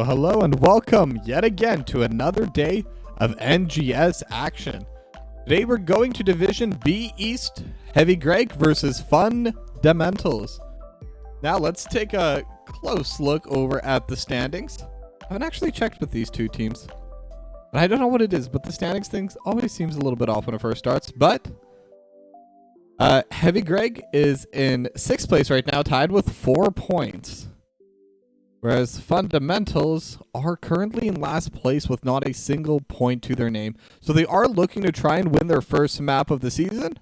Hello, and welcome yet again to another day of NGS action. Today we're going to Division B East, Heavy Greg versus Fundamentals. Now let's take a close look over at the standings. I haven't actually checked with these two teams. And I don't know what it is, but the standings things always seems a little bit off when it first starts. But Heavy Greg is in 6th place right now, tied with 4 points. Whereas Fundamentals are currently in last place with not a single point to their name. So they are looking to try and win their first map of the season.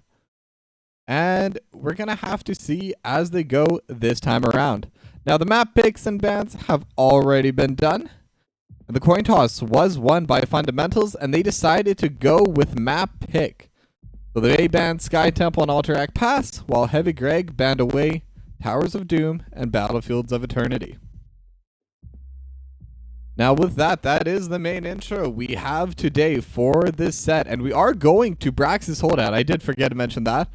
And we're going to have to see as they go this time around. Now the map picks and bans have already been done. And the coin toss was won by Fundamentals, and they decided to go with map pick. So they banned Sky Temple and Alterac Pass, while Heavy Greg banned away Towers of Doom and Battlefields of Eternity. Now with that is the main intro we have today for this set, and we are going to Brax's Holdout. I did forget to mention that.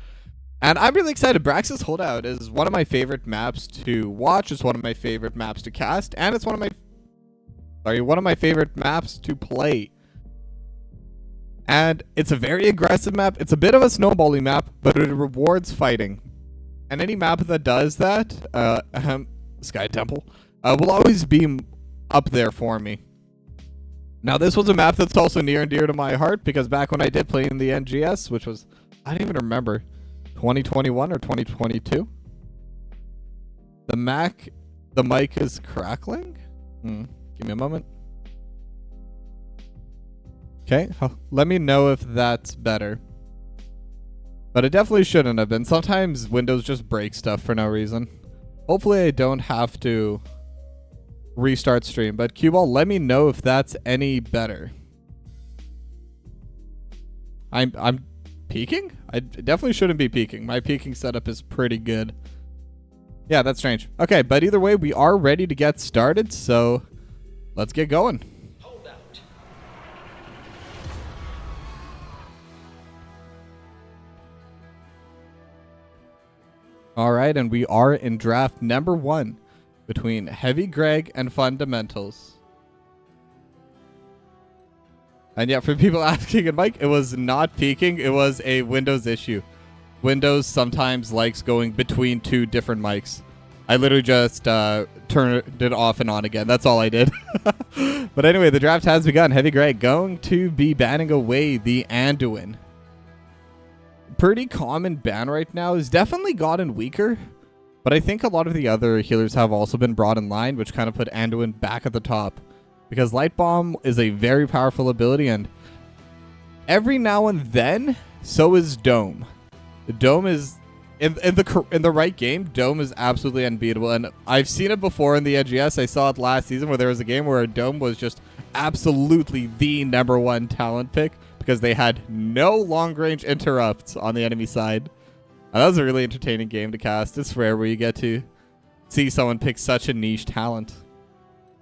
And I'm really excited. Brax's Holdout is one of my favorite maps to watch, it's one of my favorite maps to cast, and it's one of my favorite maps to play. And it's a very aggressive map. It's a bit of a snowballing map, but it rewards fighting. And any map that does that, Sky Temple, will always be up there for me. Now this was a map that's also near and dear to my heart, because back when I did play in the NGS, which was, I don't even remember, 2021 or 2022. The mic is crackling. Give me a moment. Okay, let me know if that's better. But it definitely shouldn't have been. Sometimes Windows just break stuff for no reason. Hopefully I don't have to restart stream, but Cueball, let me know if that's any better. I'm peaking? I definitely shouldn't be peaking. My peaking setup is pretty good. Yeah, that's strange. Okay, but either way, we are ready to get started, so let's get going. Hold out. All right, and we are in draft number 1 between Heavy Greg and Fundamentals. And yeah, for people asking, and Mike, it was not peaking. It was a Windows issue. Windows sometimes likes going between 2 different mics. I literally just turned it off and on again. That's all I did. But anyway, the draft has begun. Heavy Greg going to be banning away the Anduin. Pretty common ban right now. Has definitely gotten weaker. But I think a lot of the other healers have also been brought in line, which kind of put Anduin back at the top. Because Light Bomb is a very powerful ability, and every now and then, so is Dome. The Dome is, in the right game, Dome is absolutely unbeatable. And I've seen it before in the NGS. I saw it last season where there was a game where Dome was just absolutely the #1 talent pick, because they had no long-range interrupts on the enemy side. That was a really entertaining game to cast. It's rare where you get to see someone pick such a niche talent.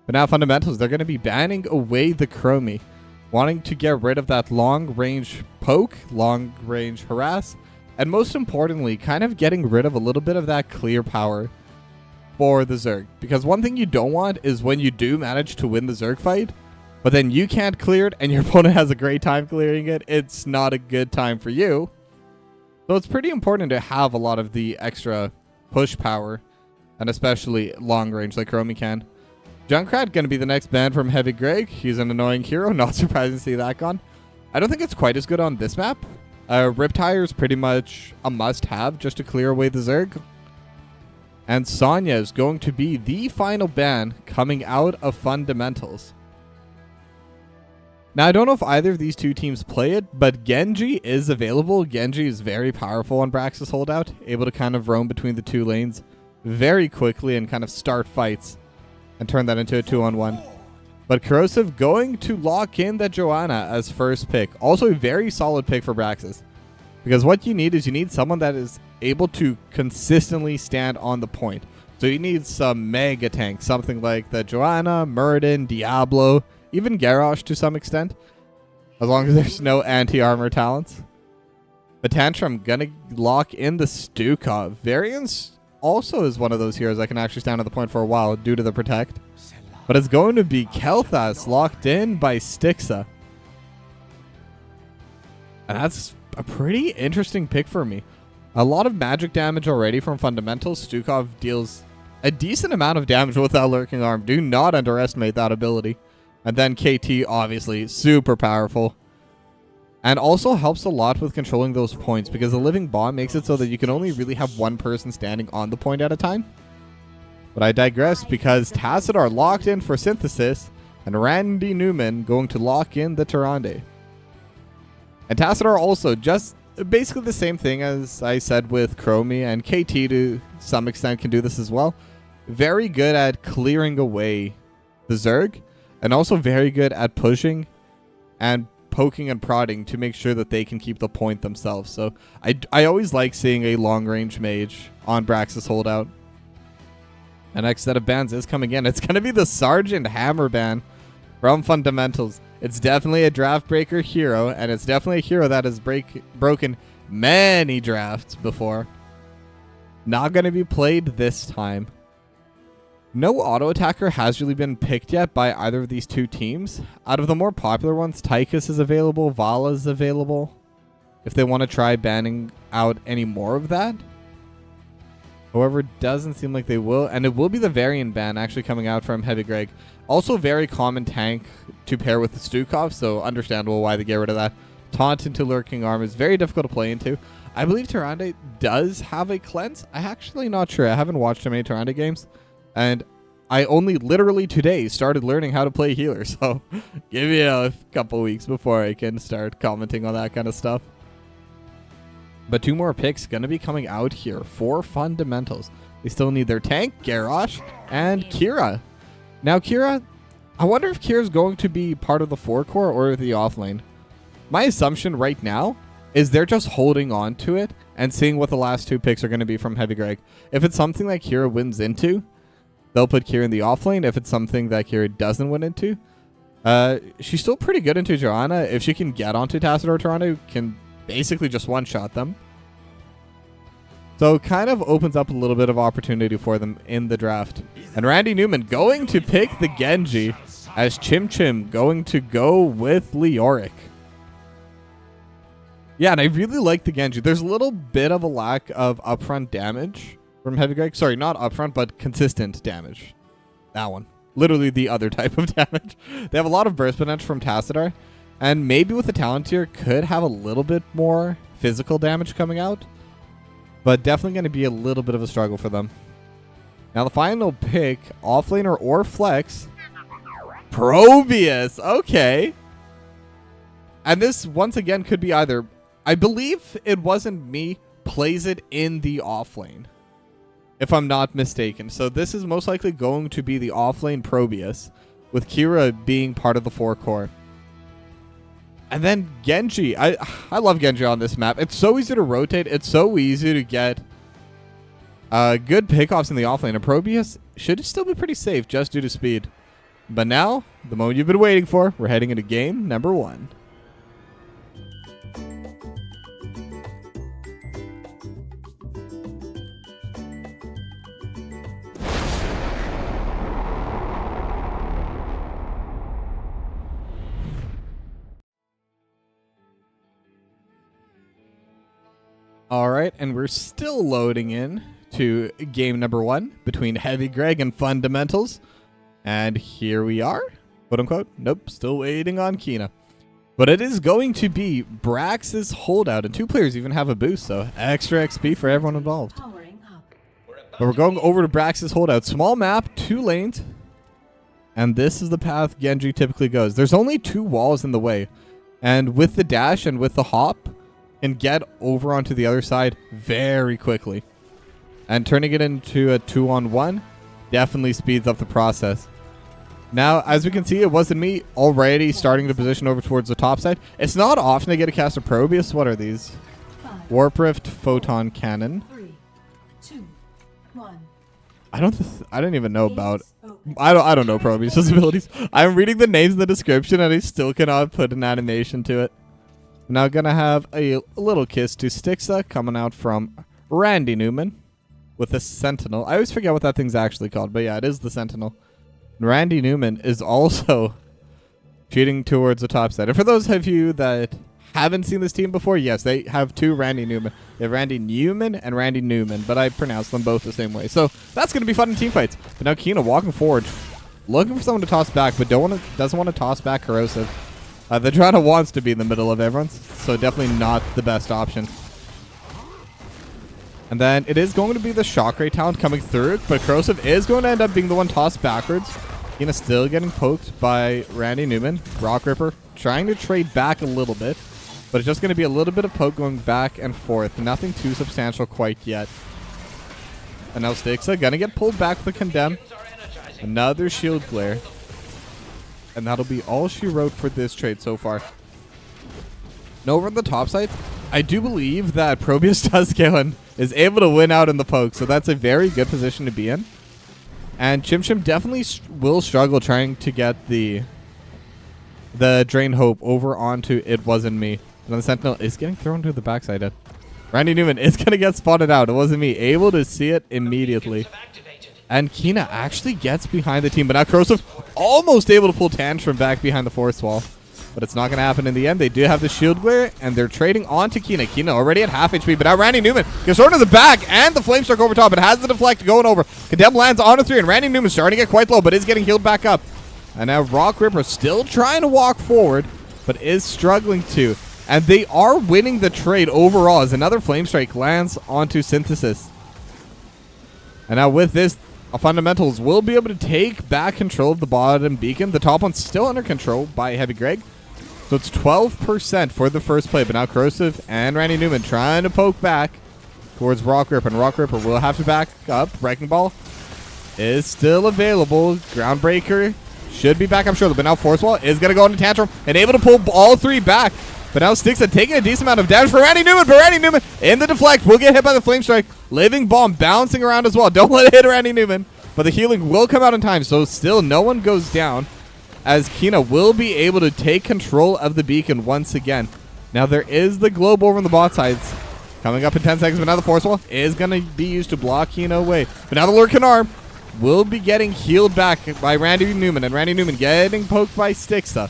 But now Fundamentals, they're going to be banning away the Chromie, wanting to get rid of that long-range poke, long-range harass, and most importantly, kind of getting rid of a little bit of that clear power for the Zerg. Because one thing you don't want is when you do manage to win the Zerg fight, but then you can't clear it and your opponent has a great time clearing it, it's not a good time for you. So it's pretty important to have a lot of the extra push power, and especially long range like Chromie can. Junkrat going to be the next ban from Heavy Greg. He's an annoying hero. Not surprising to see that gone. I don't think it's quite as good on this map. Riptire is pretty much a must-have just to clear away the Zerg. And Sonya is going to be the final ban coming out of Fundamentals. Now, I don't know if either of these two teams play it, but Genji is available. Genji is very powerful on Brax's holdout, able to kind of roam between the two lanes very quickly and kind of start fights and turn that into a 2-on-1. But Corrosive going to lock in that Joanna as first pick. Also a very solid pick for Braxis. Because what you need is you need someone that is able to consistently stand on the point. So you need some mega tank, something like the Joanna, Muradin, Diablo, even Garrosh to some extent, as long as there's no anti-armor talents. But Tantrum gonna lock in the Stukov. Variance also is one of those heroes that can actually stand on the point for a while due to the protect. But it's going to be Kel'Thas locked in by Stixa. And that's a pretty interesting pick for me. A lot of magic damage already from fundamentals. Stukov deals a decent amount of damage without Lurking Arm. Do not underestimate that ability. And then KT, obviously, super powerful. And also helps a lot with controlling those points, because the Living Bomb makes it so that you can only really have one person standing on the point at a time. But I digress, because Tassadar locked in for Synthesis, and Randy Newman going to lock in the Tyrande. And Tassadar also just basically the same thing as I said with Chromie, and KT to some extent can do this as well. Very good at clearing away the Zerg, and also very good at pushing and poking and prodding to make sure that they can keep the point themselves. So I always like seeing a long-range mage on Brax's holdout. The next set of bans is coming in. It's going to be the Sergeant Hammer ban from Fundamentals. It's definitely a draft breaker hero, and it's definitely a hero that has broken many drafts before. Not going to be played this time. No auto attacker has really been picked yet by either of these two teams. Out of the more popular ones, Tychus is available, Vala is available, if they want to try banning out any more of that. However, it doesn't seem like they will, and it will be the variant ban actually coming out from Heavy Greg. Also very common tank to pair with the Stukov, so understandable why they get rid of that. Taunt into Lurking Arm is very difficult to play into. I believe Tyrande does have a cleanse. I'm actually not sure. I haven't watched many Tyrande games. And I only literally today started learning how to play healer, so give me a couple weeks before I can start commenting on that kind of stuff. But two more picks going to be coming out here for Fundamentals. They still need their tank, Garrosh, and Kira. Now Kira, I wonder if Kira's going to be part of the 4-core or the offlane. My assumption right now is they're just holding on to it and seeing what the last two picks are going to be from Heavy Greg. If it's something that Kira wins into, they'll put Kira in the offlane. If it's something that Kira doesn't win into, she's still pretty good into Joanna. If she can get onto Tassadar, Toronto can basically just one-shot them. So it kind of opens up a little bit of opportunity for them in the draft. And Randy Newman going to pick the Genji, as Chim Chim going to go with Leoric. Yeah, and I really like the Genji. There's a little bit of a lack of upfront damage from Heavy Greg. Sorry, not upfront, but consistent damage. That one. Literally the other type of damage. They have a lot of burst potential from Tassadar, and maybe with the talent tier could have a little bit more physical damage coming out, but definitely going to be a little bit of a struggle for them. Now the final pick, offlaner or flex, Probius. Okay. And this once again could be either, I believe it wasn't me, plays it in the offlane, if I'm not mistaken. So this is most likely going to be the offlane Probius, with Kira being part of the 4-core. And then Genji. I love Genji on this map. It's so easy to rotate. It's so easy to get good pickoffs in the offlane. And Probius should still be pretty safe just due to speed. But now, the moment you've been waiting for, we're heading into game number 1. All right, and we're still loading in to game number 1 between Heavy Greg and Fundamentals. And here we are, quote unquote. Nope, still waiting on Kina. But it is going to be Brax's holdout, and 2 players even have a boost, so extra XP for everyone involved. But we're going over to Brax's holdout. Small map, 2 lanes. And this is the path Genji typically goes. There's only 2 walls in the way. And with the dash and with the hop, can get over onto the other side very quickly. And turning it into a 2-on-1 definitely speeds up the process. Now, as we can see, it wasn't me already starting to position over towards the top side. It's not often to get a cast of Probius. What are these? Warp Rift, Photon Cannon. 3, 2, 1. I don't even know about. I don't know Probius' abilities. I'm reading the names in the description and I still cannot put an animation to it. Now gonna have a little kiss to Stixa coming out from Randy Newman with a Sentinel. I always forget what that thing's actually called, but yeah, it is the Sentinel. Randy Newman is also cheating towards the top side. And for those of you that haven't seen this team before, yes, they have 2 Randy Newman. They have Randy Newman and Randy Newman, but I pronounce them both the same way. So that's going to be fun in team fights. But now Kina walking forward, looking for someone to toss back, but doesn't want to toss back Corrosive. The Drana wants to be in the middle of everyone, so definitely not the best option. And then it is going to be the Shock Ray talent coming through, but Corrosive is going to end up being the one tossed backwards. Kina still getting poked by Randy Newman. Rock Ripper trying to trade back a little bit, but it's just going to be a little bit of poke going back and forth. Nothing too substantial quite yet. And now Stixa going to get pulled back with the Condemn. Another Shield Glare. And that'll be all she wrote for this trade so far. Now over on the top side, I do believe that Probius Tuscan is able to win out in the poke, so that's a very good position to be in. And Chim Chim definitely will struggle trying to get the Drain Hope over onto It Wasn't Me. And then the Sentinel is getting thrown to the backside. Randy Newman is going to get spotted out. It wasn't me. Able to see it immediately. And Kina actually gets behind the team, but now Corrosive almost able to pull Tantrum back behind the force wall. But it's not going to happen in the end. They do have the Shield Glare, and they're trading on to Kina. Kina already at half HP, but now Randy Newman gets thrown to the back, and the Flame Stroke over top. It has the deflect going over. Condemn lands on a 3, and Randy Newman starting to get quite low, but is getting healed back up. And now Rock Ripper still trying to walk forward, but is struggling to. And they are winning the trade overall as another Flame Strike lands onto Synthesis. And now with this, Fundamentals will be able to take back control of the bottom beacon. The top one's still under control by Heavy Greg. So it's 12% for the first play. But now Corrosive and Randy Newman trying to poke back towards Rock Ripper. And Rock Ripper will have to back up. Wrecking Ball is still available. Groundbreaker should be back, I'm sure. But now Force Wall is going to go into Tantrum and able to pull all 3 back. But now Stixa taking a decent amount of damage for Randy Newman. But Randy Newman in the deflect will get hit by the Flame Strike. Living Bomb bouncing around as well. Don't let it hit Randy Newman. But the healing will come out in time. So still no one goes down, as Kina will be able to take control of the beacon once again. Now there is the globe over on the bot sides coming up in 10 seconds. But now the Force Wall is going to be used to block Kina away. But now the Lurking Arm will be getting healed back by Randy Newman. And Randy Newman getting poked by Stixa.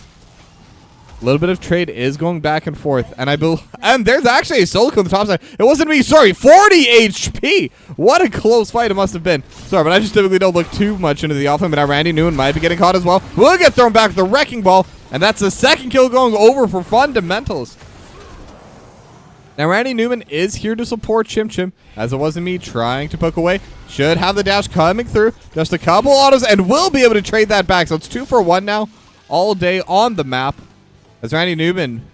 A little bit of trade is going back and forth. And there's actually a Soul Kill on the top side. It wasn't me, sorry. 40 HP! What a close fight it must have been. Sorry, but I just typically don't look too much into the offense. But now Randy Newman might be getting caught as well. Will get thrown back with the Wrecking Ball. And that's the second kill going over for Fundamentals. Now Randy Newman is here to support Chim Chim, as it wasn't me trying to poke away. Should have the dash coming through. Just a couple autos and will be able to trade that back. So it's 2 for 1 now all day on the map. As Randy Newman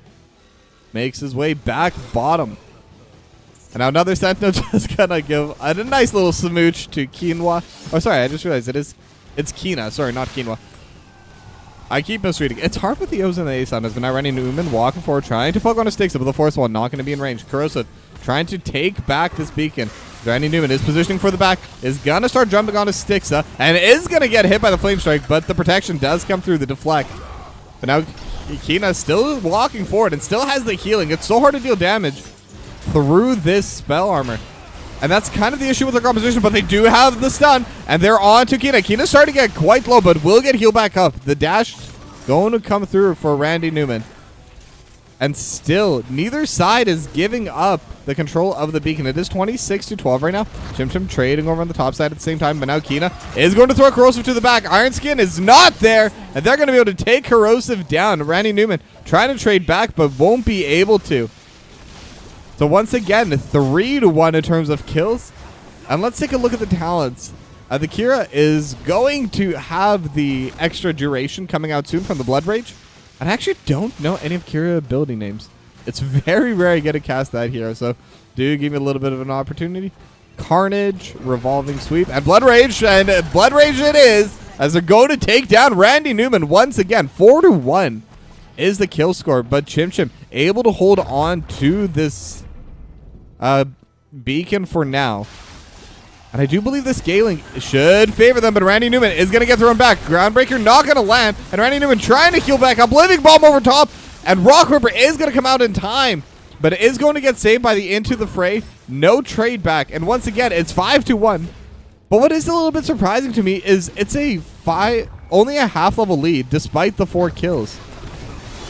makes his way back bottom. And now another Sentinel just gonna give a nice little smooch to Quinoa. Oh, sorry, I just realized it's Kina. Sorry, not Quinoa. I keep misreading. It's hard with the O's and the A's on us, but now Randy Newman walking forward, trying to poke on a Stixa, but the Force Wall not going to be in range. Corrosive trying to take back this beacon. Randy Newman is positioning for the back, is going to start jumping on a Stixa, and is going to get hit by the Flame Strike, but the protection does come through the deflect. But now Kina still walking forward and still has the healing. It's so hard to deal damage through this spell armor. And that's kind of the issue with their composition, but they do have the stun, and they're on to Kina. Kina's starting to get quite low, but will get healed back up. The dash going to come through for Randy Newman. And still, neither side is giving up the control of the beacon. It is 26-12 right now. Chim Chim trading over on the top side at the same time, but now Kina is going to throw Corrosive to the back. Iron Skin is not there, and they're going to be able to take Corrosive down. Randy Newman trying to trade back, but won't be able to. So once again, 3-1 in terms of kills. And let's take a look at the talents. The Kira is going to have the extra duration coming out soon from the Blood Rage. And I actually don't know any of Kira ability names. It's very rare I get to cast that hero, so do give me a little bit of an opportunity. Carnage, Revolving Sweep, and Blood Rage, and Blood Rage it is, as they're going to take down Randy Newman once again. 4-1 is the kill score, but Chim Chim able to hold on to this beacon for now. And I do believe the scaling should favor them, but Randy Newman is going to get thrown back. Groundbreaker not going to land, and Randy Newman trying to heal back up. Living Bomb over top, and Rock Ripper is going to come out in time, but it is going to get saved by the Into the Fray. No trade back, and once again, it's 5-1. But what is a little bit surprising to me is it's only a half-level lead, despite the 4 kills.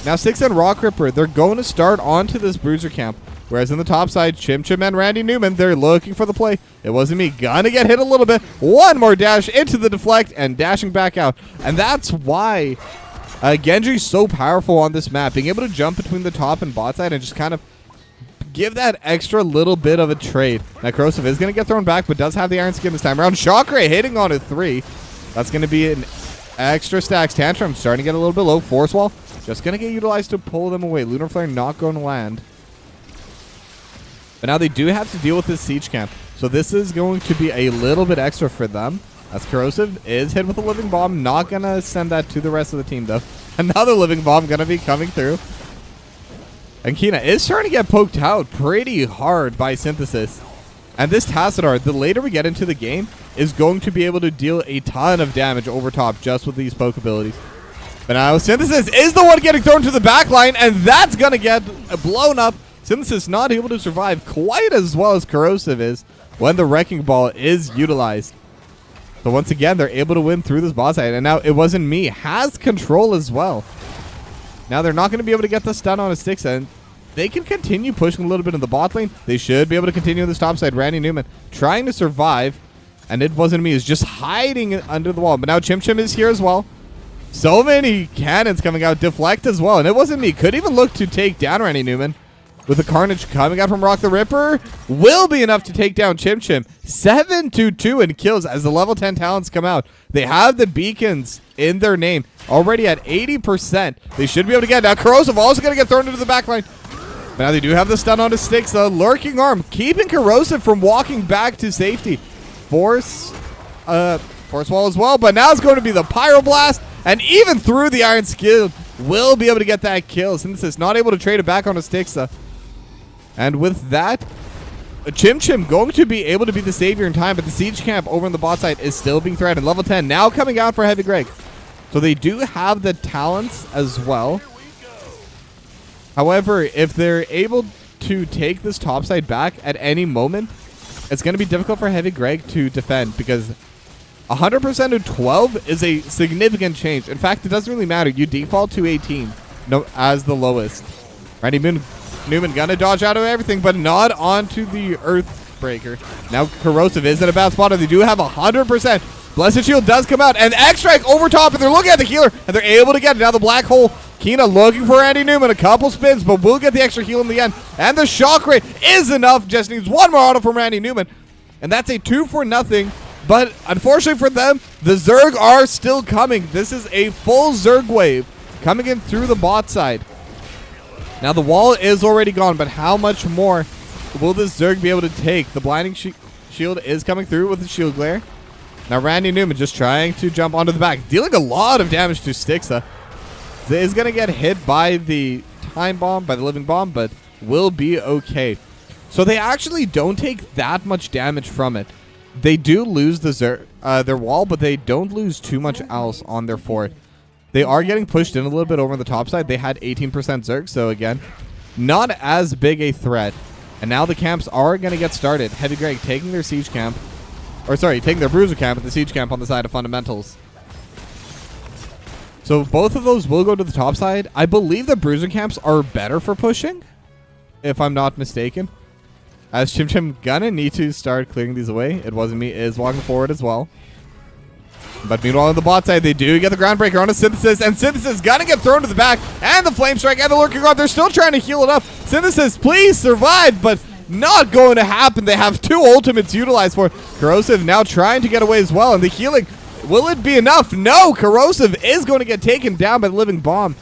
Now, Six and Rock Ripper, they're going to start onto this Bruiser camp. Whereas in the top side, Chim Chim and Randy Newman, they're looking for the play. It wasn't me. Gonna get hit a little bit. One more dash into the deflect and dashing back out. And that's why Genji's so powerful on this map. Being able to jump between the top and bot side and just kind of give that extra little bit of a trade. Now, Corrosive is going to get thrown back, but does have the Iron Skin this time around. Chakra hitting on a 3. That's going to be an extra stacks. Tantrum starting to get a little bit low. Force Wall just going to get utilized to pull them away. Lunar Flare not going to land. But now they do have to deal with this siege camp. So this is going to be a little bit extra for them. As Corrosive is hit with a Living Bomb. Not going to send that to the rest of the team, though. Another Living Bomb going to be coming through. And Kina is starting to get poked out pretty hard by Synthesis. And this Tassadar, the later we get into the game, is going to be able to deal a ton of damage over top just with these poke abilities. But now Synthesis is the one getting thrown to the back line, and that's going to get blown up. Synthesis not able to survive quite as well as Corrosive is when the Wrecking Ball is utilized. So once again, they're able to win through this boss fight. And now It Wasn't Me has control as well. Now they're not going to be able to get the stun on a Styx, and they can continue pushing a little bit in the bot lane. They should be able to continue on this top side. Randy Newman trying to survive, and It Wasn't Me is just hiding under the wall. But now Chim Chim is here as well. So many cannons coming out. Deflect as well, and It Wasn't Me could even look to take down Randy Newman. With the Carnage coming out from Rock the Ripper, will be enough to take down Chim Chim. 7-2 in kills as the level 10 talents come out. They have the beacons in their name already at 80%. They should be able to get. Now Corrosive also going to get thrown into the backline. But now they do have the stun on his Sticks. The Lurking Arm keeping Corrosive from walking back to safety. Force Wall as well. But now it's going to be the Pyroblast. And even through the Iron Skill, will be able to get that kill. Synthesis not able to trade it back on his Sticks. And with that, Chim Chim going to be able to be the savior in time, but the siege camp over on the bot side is still being threatened. Level 10 now coming out for Heavy Greg. So they do have the talents as well. However, if they're able to take this top side back at any moment, it's going to be difficult for Heavy Greg to defend because 100% to 12 is a significant change. In fact, it doesn't really matter. You default to 18 as the lowest. Randy Newman gonna dodge out of everything, but not onto the Earthbreaker. Now Corrosive is in a bad spot, and they do have 100%. Blessed Shield does come out, and X-Strike over top, and they're looking at the healer, and they're able to get it. Now the Black Hole. Kina looking for Randy Newman. A couple spins, but will get the extra heal in the end. And the Shock Ray is enough. Just needs one more auto from Randy Newman. And that's a 2-0. But unfortunately for them, the Zerg are still coming. This is a full Zerg wave coming in through the bot side. Now the wall is already gone, but how much more will this Zerg be able to take? The Blinding Shield is coming through with the Shield Glare. Now Randy Newman just trying to jump onto the back, dealing a lot of damage to Stixa. Is going to get hit by the Time Bomb, by the Living Bomb, but will be okay. So they actually don't take that much damage from it. They do lose their wall, but they don't lose too much else on their fort. They are getting pushed in a little bit over on the top side. They had 18% Zerg, so again, not as big a threat. And now the camps are going to get started. Heavy Greg taking their siege camp, or sorry, taking their Bruiser camp and the siege camp on the side of Fundamentals. So both of those will go to the top side. I believe the Bruiser camps are better for pushing, if I'm not mistaken. As Chim Chim gonna need to start clearing these away. It Wasn't Me is walking forward as well. But meanwhile on the bot side, they do get the Groundbreaker on a Synthesis, and Synthesis gonna get thrown to the back, and the Flame Strike and the Lurking Rod. They're still trying to heal it up. Synthesis, please survive, but Not going to happen. They have 2 ultimates utilized for it. Corrosive now trying to get away as well. And the healing, will it be enough? No, Corrosive is going to get taken down by the living bomb.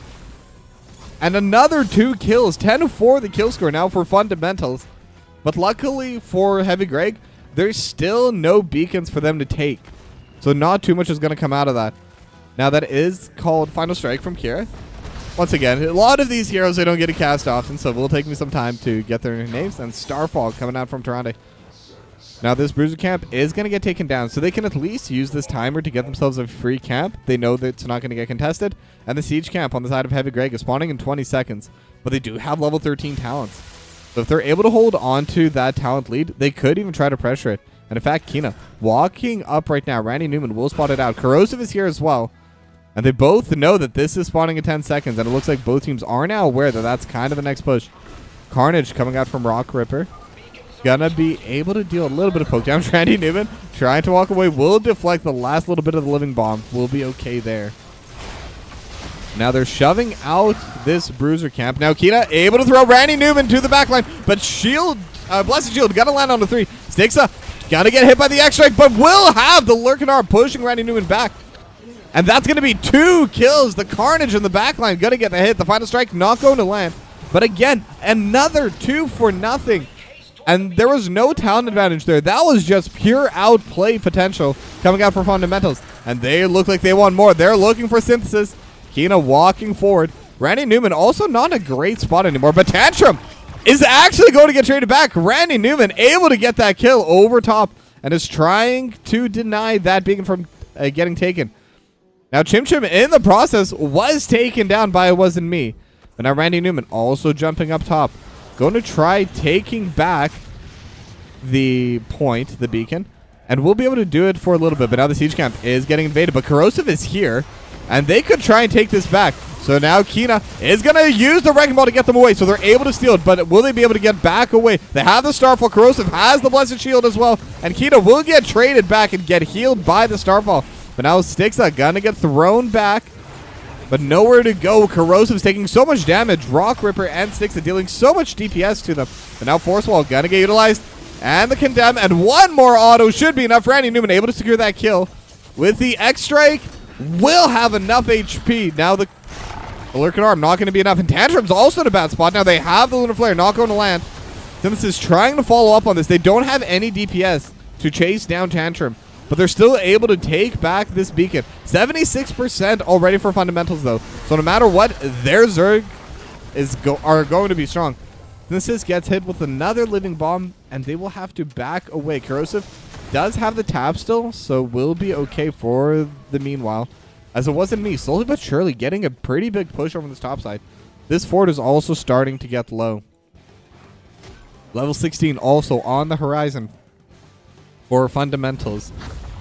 And another 2 kills. 10-4 the kill score now for Fundamentals. But luckily for Heavy Greg, there's still no beacons for them to take. So not too much is going to come out of that. Now that is called Final Strike from Kira. Once again, a lot of these heroes they don't get to cast often, so it will take me some time to get their names. And Starfall coming out from Toronto. Now this Bruiser camp is going to get taken down, so they can at least use this timer to get themselves a free camp. They know that it's not going to get contested. And the Siege camp on the side of Heavy Greg is spawning in 20 seconds. But they do have level 13 talents. So if they're able to hold on to that talent lead, they could even try to pressure it. And in fact, Kina walking up right now. Randy Newman will spot it out. Corrosive is here as well. And they both know that this is spawning in 10 seconds. And it looks like both teams are now aware that that's kind of the next push. Carnage coming out from Rock Ripper. Gonna be able to deal a little bit of poke damage. Randy Newman trying to walk away. Will deflect the last little bit of the living bomb. Will be okay there. Now they're shoving out this Bruiser camp. Now Kina able to throw Randy Newman to the backline. But Shield, Blessed Shield, gonna land on the 3. Stixa, gonna get hit by the X-Strike. But will have the Lurkinar pushing Randy Newman back. And that's going to be 2 kills. The Carnage in the backline going to get the hit. The Final Strike not going to land. But again, another 2 for nothing. And there was no talent advantage there. That was just pure outplay potential coming out for Fundamentals. And they look like they want more. They're looking for Synthesis. Kina walking forward. Randy Newman also not in a great spot anymore. But Tantrum is actually going to get traded back. Randy Newman able to get that kill over top. And is trying to deny that beacon from getting taken. Now, Chim Chim in the process was taken down by It Wasn't Me. But now Randy Newman also jumping up top. Going to try taking back the point, the beacon. And we'll be able to do it for a little bit. But now the Siege camp is getting invaded. But Corrosive is here. And they could try and take this back. So now Kina is going to use the Wrecking Ball to get them away. So they're able to steal it. But will they be able to get back away? They have the Starfall. Corrosive has the Blessed Shield as well. And Kina will get traded back and get healed by the Starfall. But now Stixa gonna get thrown back, but nowhere to go. Corrosive's taking so much damage. Rock Ripper and Stixa dealing so much DPS to them. But now Force Wall gonna get utilized. And the Condemn, and one more auto should be enough. Randy Newman able to secure that kill. With the X-Strike, will have enough HP. Now the Lurking Arm not gonna be enough. And Tantrum's also in a bad spot. Now they have the Lunar Flare, not going to land. Synthesis is trying to follow up on this. They don't have any DPS to chase down Tantrum. But they're still able to take back this beacon. 76% already for Fundamentals, though. So no matter what, their Zerg are going to be strong. Synthesis gets hit with another living bomb, and they will have to back away. Corrosive does have the tap still, so will be okay for the meanwhile. As It Wasn't Me, slowly but surely getting a pretty big push over this top side. This fort is also starting to get low. Level 16 also on the horizon for Fundamentals.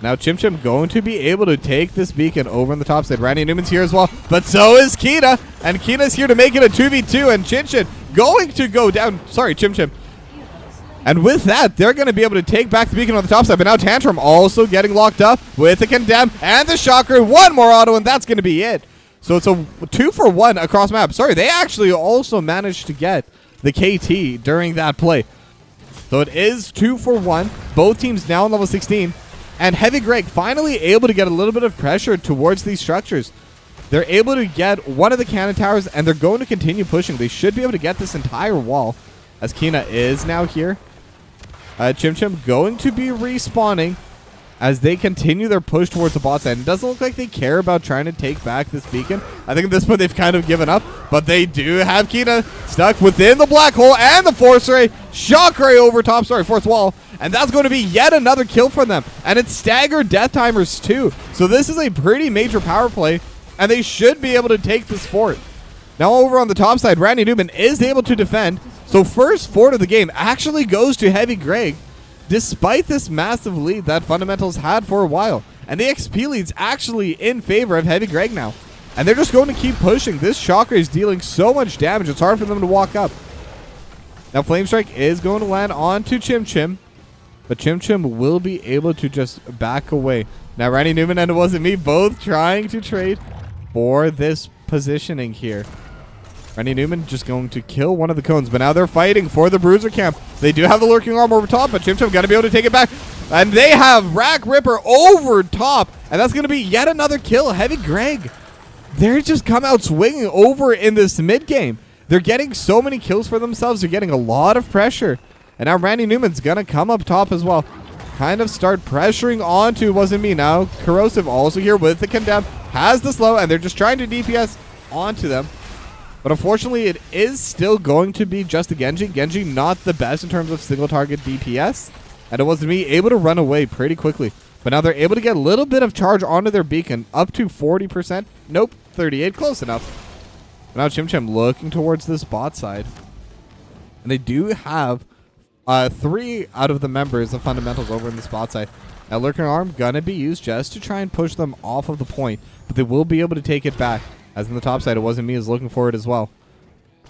Now Chim Chim going to be able to take this beacon over on the top side. Randy Newman's here as well, but so is Kina. And Kina's here to make it a 2v2, and Chin Chin going to go down. Sorry, Chim Chim. And with that, they're going to be able to take back the beacon on the top side. But now Tantrum also getting locked up with the Condemn and the Shocker. One more auto, and that's going to be it. So it's a 2-for-1 across map. Sorry, they actually also managed to get the KT during that play. So it is 2-for-1. Both teams now on level 16. And Heavy Greg finally able to get a little bit of pressure towards these structures. They're able to get one of the cannon towers, and they're going to continue pushing. They should be able to get this entire wall, as Kina is now here. Chim Chim going to be respawning as they continue their push towards the bot side. It doesn't look like they care about trying to take back this beacon. I think at this point they've kind of given up, but they do have Kina stuck within the black hole and the Force Ray. Shock Ray over top, sorry, fourth wall. And that's going to be yet another kill for them. And it's staggered death timers too. So this is a pretty major power play, and they should be able to take this fort. Now over on the top side, Randy Newman is able to defend. So first fort of the game actually goes to Heavy Greg, despite this massive lead that Fundamentals had for a while. And the XP lead's actually in favor of Heavy Greg now. And they're just going to keep pushing. This Shocker is dealing so much damage, it's hard for them to walk up. Now Flame Strike is going to land onto Chim Chim, but Chim Chim will be able to just back away. Now Randy Newman and It Wasn't Me both trying to trade for this positioning here. Randy Newman just going to kill one of the cones, but now they're fighting for the Bruiser camp. They do have the lurking arm over top, but Chim Chim got to be able to take it back. And they have Rack Ripper over top, and that's going to be yet another kill. Heavy Greg, they're just come out swinging over in this mid game. They're getting so many kills for themselves. They're getting a lot of pressure. And now Randy Newman's going to come up top as well. Kind of start pressuring onto Wasn't Me now. Corrosive also here with the condemn. Has the slow, and they're just trying to DPS onto them. But unfortunately, it is still going to be just a Genji. Genji not the best in terms of single target DPS. And it Wasn't Me able to run away pretty quickly. But now they're able to get a little bit of charge onto their beacon. Up to 40%. Nope, 38. Close enough. Now Chim Chim looking towards this bot side. And they do have 3 out of the members of Fundamentals over in the bot side. Now Lurking Arm gonna be used just to try and push them off of the point. But they will be able to take it back. As in the top side, It Wasn't Me is looking for it as well.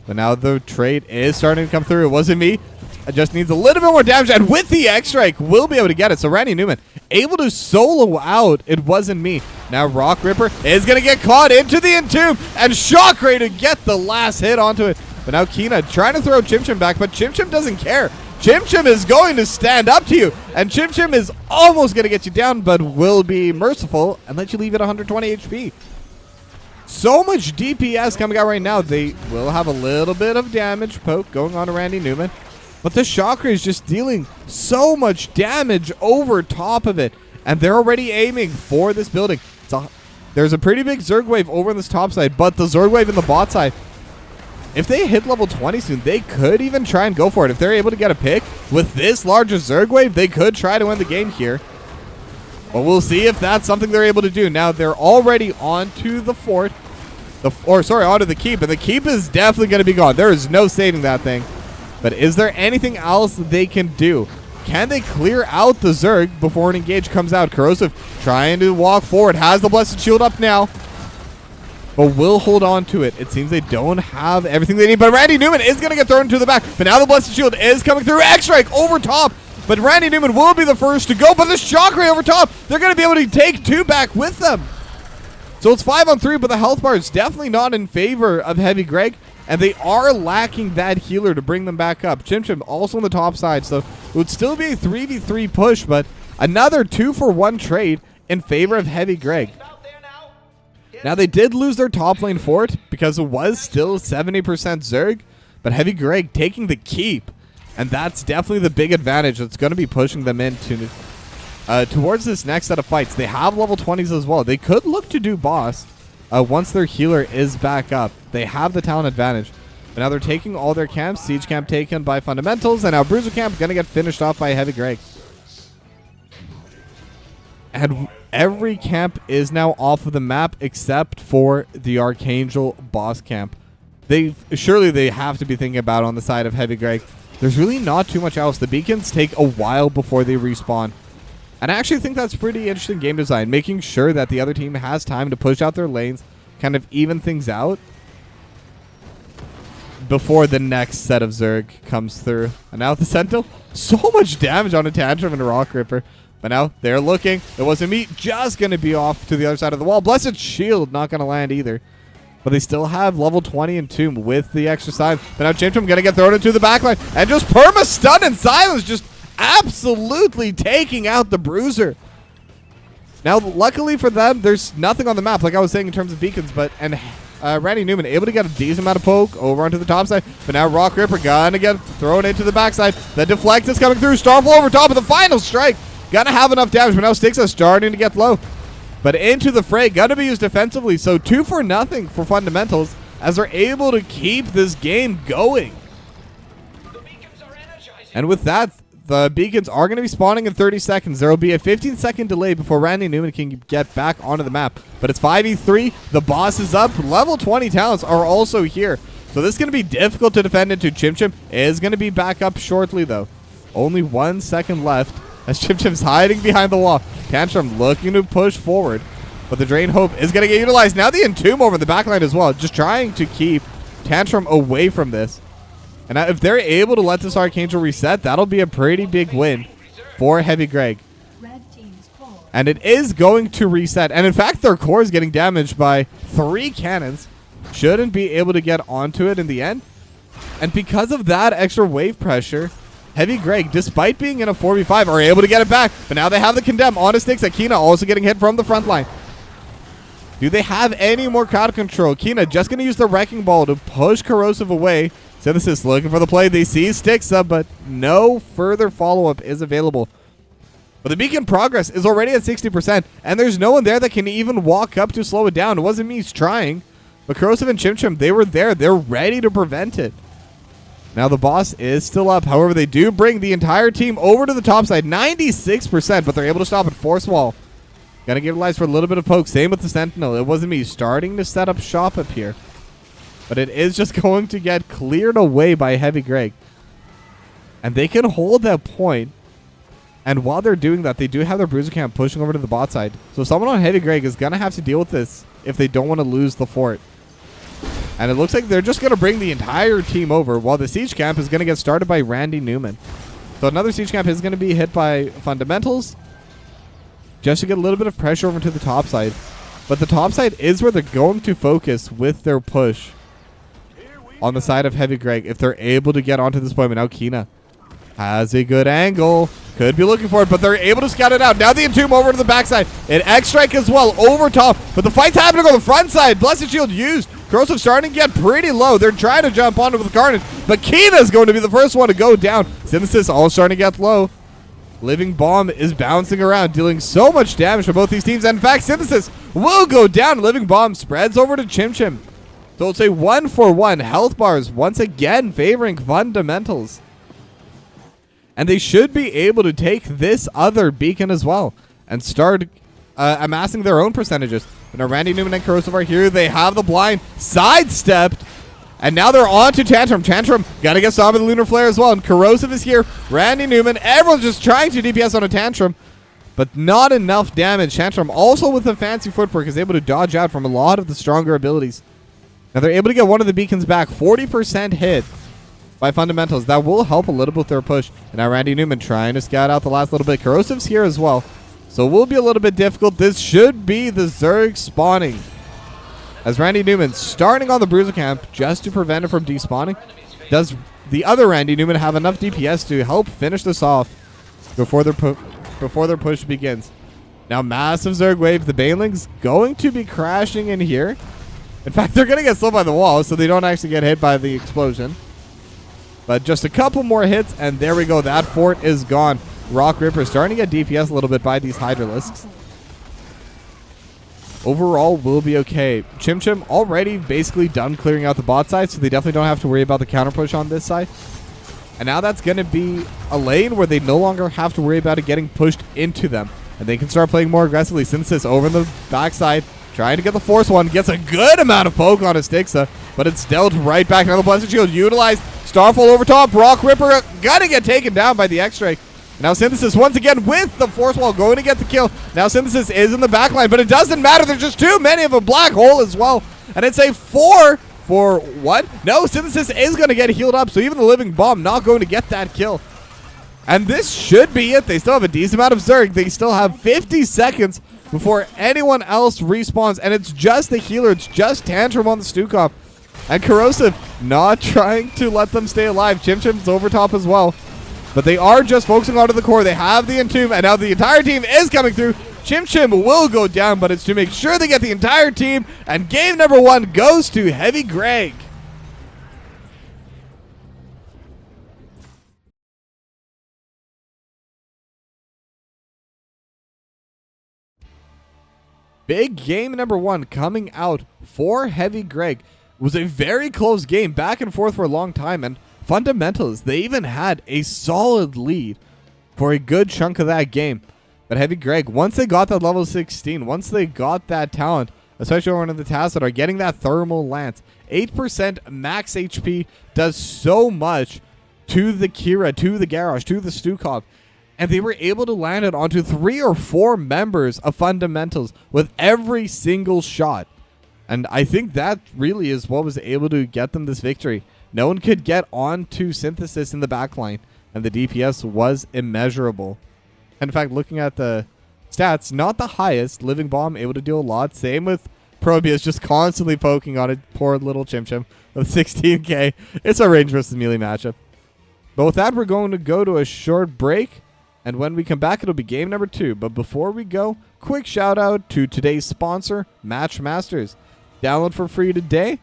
But now the trade is starting to come through. It Wasn't Me. It just needs a little bit more damage. And with the X-Strike, will be able to get it. So Randy Newman able to solo out It Wasn't Me. Now Rock Ripper is going to get caught into the Entomb. And Shockray to get the last hit onto it. But now Kina trying to throw Chim Chim back. But Chim Chim doesn't care. Chim Chim is going to stand up to you. And Chim Chim is almost going to get you down. But will be merciful and let you leave at 120 HP. So much DPS coming out right now. They will have a little bit of damage poke going on to Randy Newman. But the Shocker is just dealing so much damage over top of it. And they're already aiming for this building. There's a pretty big Zerg wave over on this top side. But the Zerg wave in the bot side, if they hit level 20 soon, they could even try and go for it. If they're able to get a pick with this larger Zerg wave, they could try to win the game here. But we'll see if that's something they're able to do. Now they're already onto the fort. Onto the keep. And the keep is definitely going to be gone. There is no saving that thing. But is there anything else they can do? Can they clear out the Zerg before an engage comes out? Corrosive trying to walk forward. Has the Blessed Shield up now. But will hold on to it. It seems they don't have everything they need. But Randy Newman is going to get thrown into the back. But now the Blessed Shield is coming through. X-Strike over top. But Randy Newman will be the first to go. But the Shockray over top. They're going to be able to take 2 back with them. So it's 5-on-3, but the health bar is definitely not in favor of Heavy Greg. And they are lacking that healer to bring them back up. Chim Chim also on the top side. So it would still be a 3v3 push, but another 2-for-1 trade in favor of Heavy Greg. Now they did lose their top lane fort because it was still 70% Zerg. But Heavy Greg taking the keep. And that's definitely the big advantage that's going to be pushing them into towards this next set of fights. They have level 20s as well. They could look to do boss once their healer is back up. They have the talent advantage. But now they're taking all their camps. Siege camp taken by Fundamentals. And now Bruiser camp going to get finished off by Heavy Greg. And every camp is now off of the map except for the Archangel boss camp. Surely they have to be thinking about on the side of Heavy Greg. There's really not too much else. The beacons take a while before they respawn. And I actually think that's pretty interesting game design, making sure that the other team has time to push out their lanes, kind of even things out before the next set of Zerg comes through. And now the Sentinel, so much damage on a Tantrum and a Rock Ripper. But now they're looking. It Wasn't Me, just going to be off to the other side of the wall. Blessed Shield, not going to land either. But they still have level 20 Entomb with the extra side. But now Chim Chim going to get thrown into the backline. And just perma-stun and silence, just absolutely taking out the Bruiser. Now, luckily for them, there's nothing on the map, like I was saying in terms of beacons. And Randy Newman able to get a decent amount of poke over onto the top side. But now Rock Ripper gonna get thrown into the backside. The deflect is coming through. Starfall over top of the final strike. Gonna have enough damage, but now Styx is starting to get low. But into the fray, gonna be used defensively. So 2-for-0 for Fundamentals as they're able to keep this game going. And with that, the beacons are going to be spawning in 30 seconds. There will be a 15-second delay before Randy Newman can get back onto the map. But it's 5v3. The boss is up. Level 20 talents are also here. So this is going to be difficult to defend into. Chim Chim is going to be back up shortly, though. Only 1 second left as Chim Chim's hiding behind the wall. Tantrum looking to push forward. But the Drain Hope is going to get utilized. Now the Entomb over the backline as well. Just trying to keep Tantrum away from this. And if they're able to let this Archangel reset, that'll be a pretty big win for Heavy Greg. And it is going to reset. And in fact, their core is getting damaged by 3 cannons. shouldn't be able to get onto it in the end. And because of that extra wave pressure, Heavy Greg, despite being in a 4v5, are able to get it back. But now they have the Condemn on his sticks. Akina also getting hit from the front line. Do they have any more crowd control? Kina just going to use the Wrecking Ball to push Corrosive away. Synthesis looking for the play. They see Stixa, but no further follow-up is available. But the beacon progress is already at 60%, and there's no one there that can even walk up to slow it down. It wasn't me trying, but Corrosive and Chimchim, they were there. They're ready to prevent it. Now the boss is still up. However, they do bring the entire team over to the top side, 96%, but they're able to stop at Force Wall. Gotta give lives for a little bit of poke. Same with the Sentinel. It wasn't me starting to set up shop up here, but it is just going to get cleared away by Heavy Greg. And they can hold that point. And while they're doing that, they do have their Bruiser Camp pushing over to the bot side. So someone on Heavy Greg is going to have to deal with this if they don't want to lose the fort. And it looks like they're just going to bring the entire team over, while the Siege Camp is going to get started by Randy Newman. So another Siege Camp is going to be hit by Fundamentals, just to get a little bit of pressure over to the top side. But the top side is where they're going to focus with their push on the side of Heavy Greg if they're able to get onto this point. But now Kina has a good angle. Could be looking for it, but they're able to scout it out. Now the Entomb over to the backside. An X-Strike as well over top. But the fight's happening on the front side. Blessed Shield used. Corrosive starting to get pretty low. They're trying to jump onto with Carnage, but Kina's going to be the first one to go down. Synthesis all starting to get low. Living Bomb is bouncing around, dealing so much damage to both these teams. And in fact, Synthesis will go down. Living Bomb spreads over to Chim Chim. So it's a 1-for-1. Health bars once again favoring Fundamentals. And they should be able to take this other beacon as well and start amassing their own percentages. But now Randy Newman and Corrosive are here. They have the blind sidestepped. And now they're on to Tantrum. Tantrum got to get stopped with the Lunar Flare as well. And Corrosive is here. Randy Newman. Everyone's just trying to DPS on a Tantrum, but not enough damage. Tantrum also with a fancy footwork is able to dodge out from a lot of the stronger abilities. Now they're able to get one of the beacons back. 40% hit by Fundamentals. That will help a little bit with their push. And now Randy Newman trying to scout out the last little bit. Corrosive's here as well, so it will be a little bit difficult. This should be the Zerg spawning, as Randy Newman starting on the Bruiser Camp just to prevent it from despawning. Does the other Randy Newman have enough DPS to help finish this off before their push begins? Now massive Zerg wave. The Banelings going to be crashing in here. In fact, they're going to get slowed by the wall, so they don't actually get hit by the explosion. But just a couple more hits, and there we go. That fort is gone. Rock Ripper starting to get DPS a little bit by these Hydralisks. Overall, we'll be okay. Chim Chim already basically done clearing out the bot side, so they definitely don't have to worry about the counter push on this side. And now that's going to be a lane where they no longer have to worry about it getting pushed into them. And they can start playing more aggressively. Synthesis over in the backside, trying to get the Force one. Gets a good amount of poke on his Stixa, but it's dealt right back. Now the Blessed Shield utilized. Starfall over top. Rock Ripper gonna get taken down by the X-Strike. Now Synthesis once again with the Force Wall going to get the kill. Now Synthesis is in the backline, but it doesn't matter. There's just too many of a black hole as well. And it's a 4 for what? No, Synthesis is going to get healed up, so even the Living Bomb not going to get that kill. And this should be it. They still have a decent amount of Zerg. They still have 50 seconds before anyone else respawns, and it's just the healer. It's just Tantrum on the Stukov. And Corrosive not trying to let them stay alive. Chim Chim's over top as well. But they are just focusing onto the core. They have the Entomb, and now the entire team is coming through. Chim Chim will go down, but it's to make sure they get the entire team. And game number 1 goes to Heavy Greg. Big game number 1 coming out for Heavy Greg. It was a very close game, back and forth for a long time, and Fundamentals, they even had a solid lead for a good chunk of that game. But Heavy Greg, once they got that level 16, once they got that talent, especially one of the Tassadar, getting that Thermal Lance, 8% max HP does so much to the Kira, to the Garrosh, to the Stukov. And they were able to land it onto 3 or 4 members of Fundamentals with every single shot. And I think that really is what was able to get them this victory. No one could get onto Synthesis in the backline, and the DPS was immeasurable. And in fact, looking at the stats, not the highest. Living Bomb able to deal a lot. Same with Probia is just constantly poking on it. Poor little Chim Chim with 16k. It's a range versus melee matchup. But with that, we're going to go to a short break. And when we come back, it'll be game number 2. But before we go, quick shout out to today's sponsor, Match Masters. Download for free today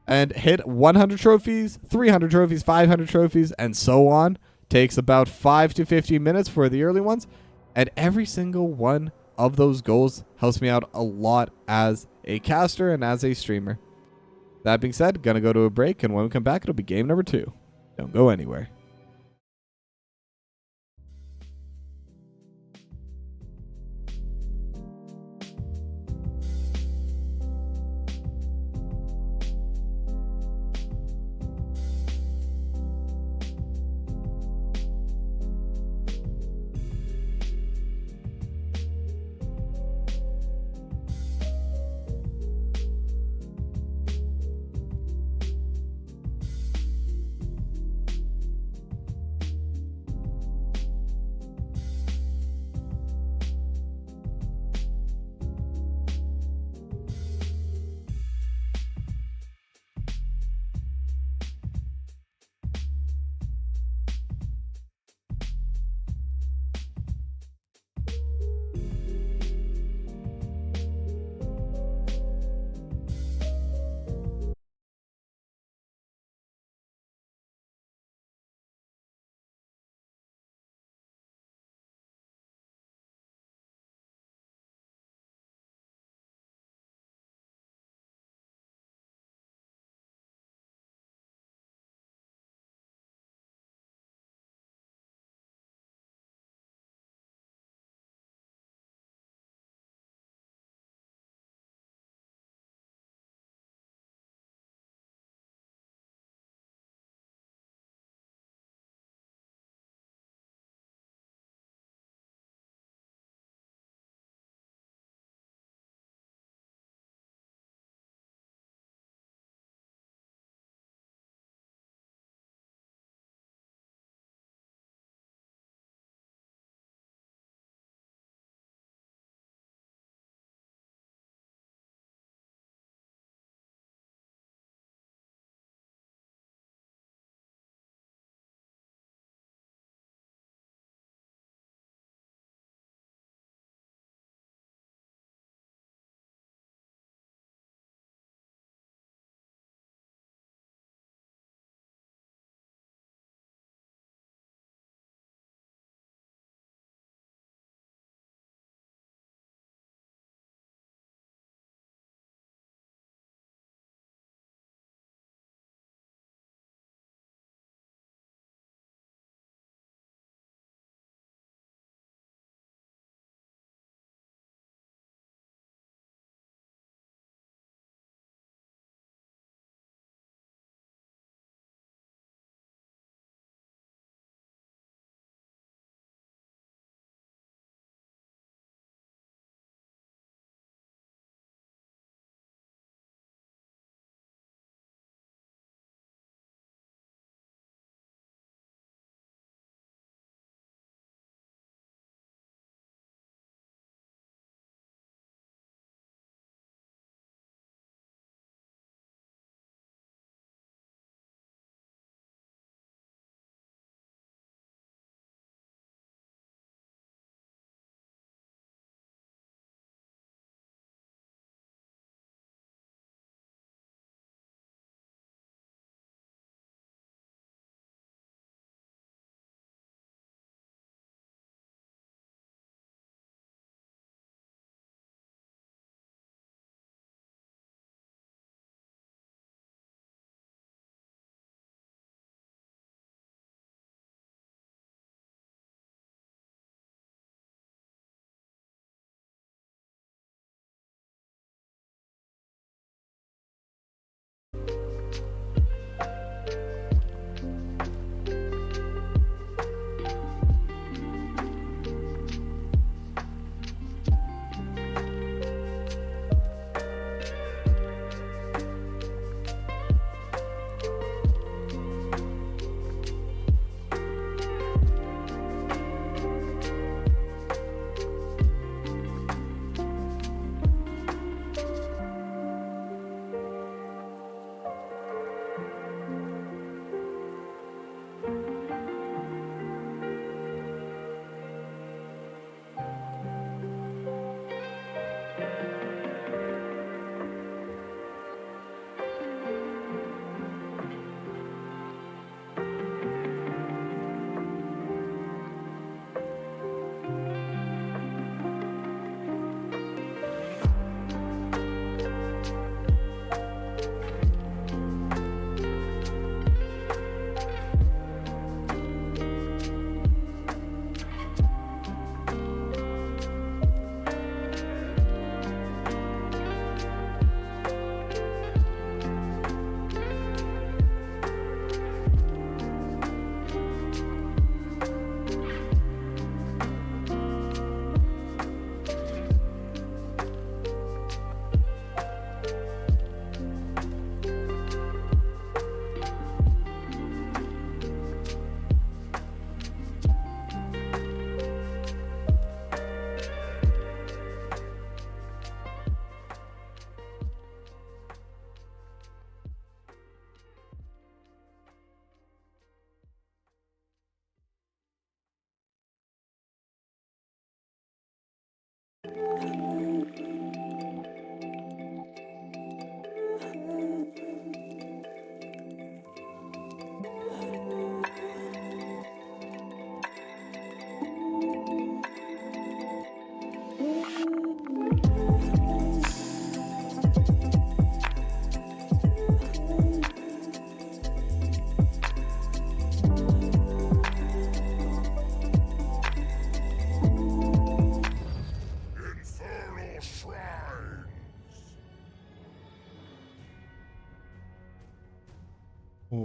and hit 100 trophies, 300 trophies, 500 trophies, and so on. Takes about 5 to 15 minutes for the early ones. And every single one of those goals helps me out a lot as a caster and as a streamer. That being said, gonna go to a break. And when we come back, it'll be game number 2. Don't go anywhere.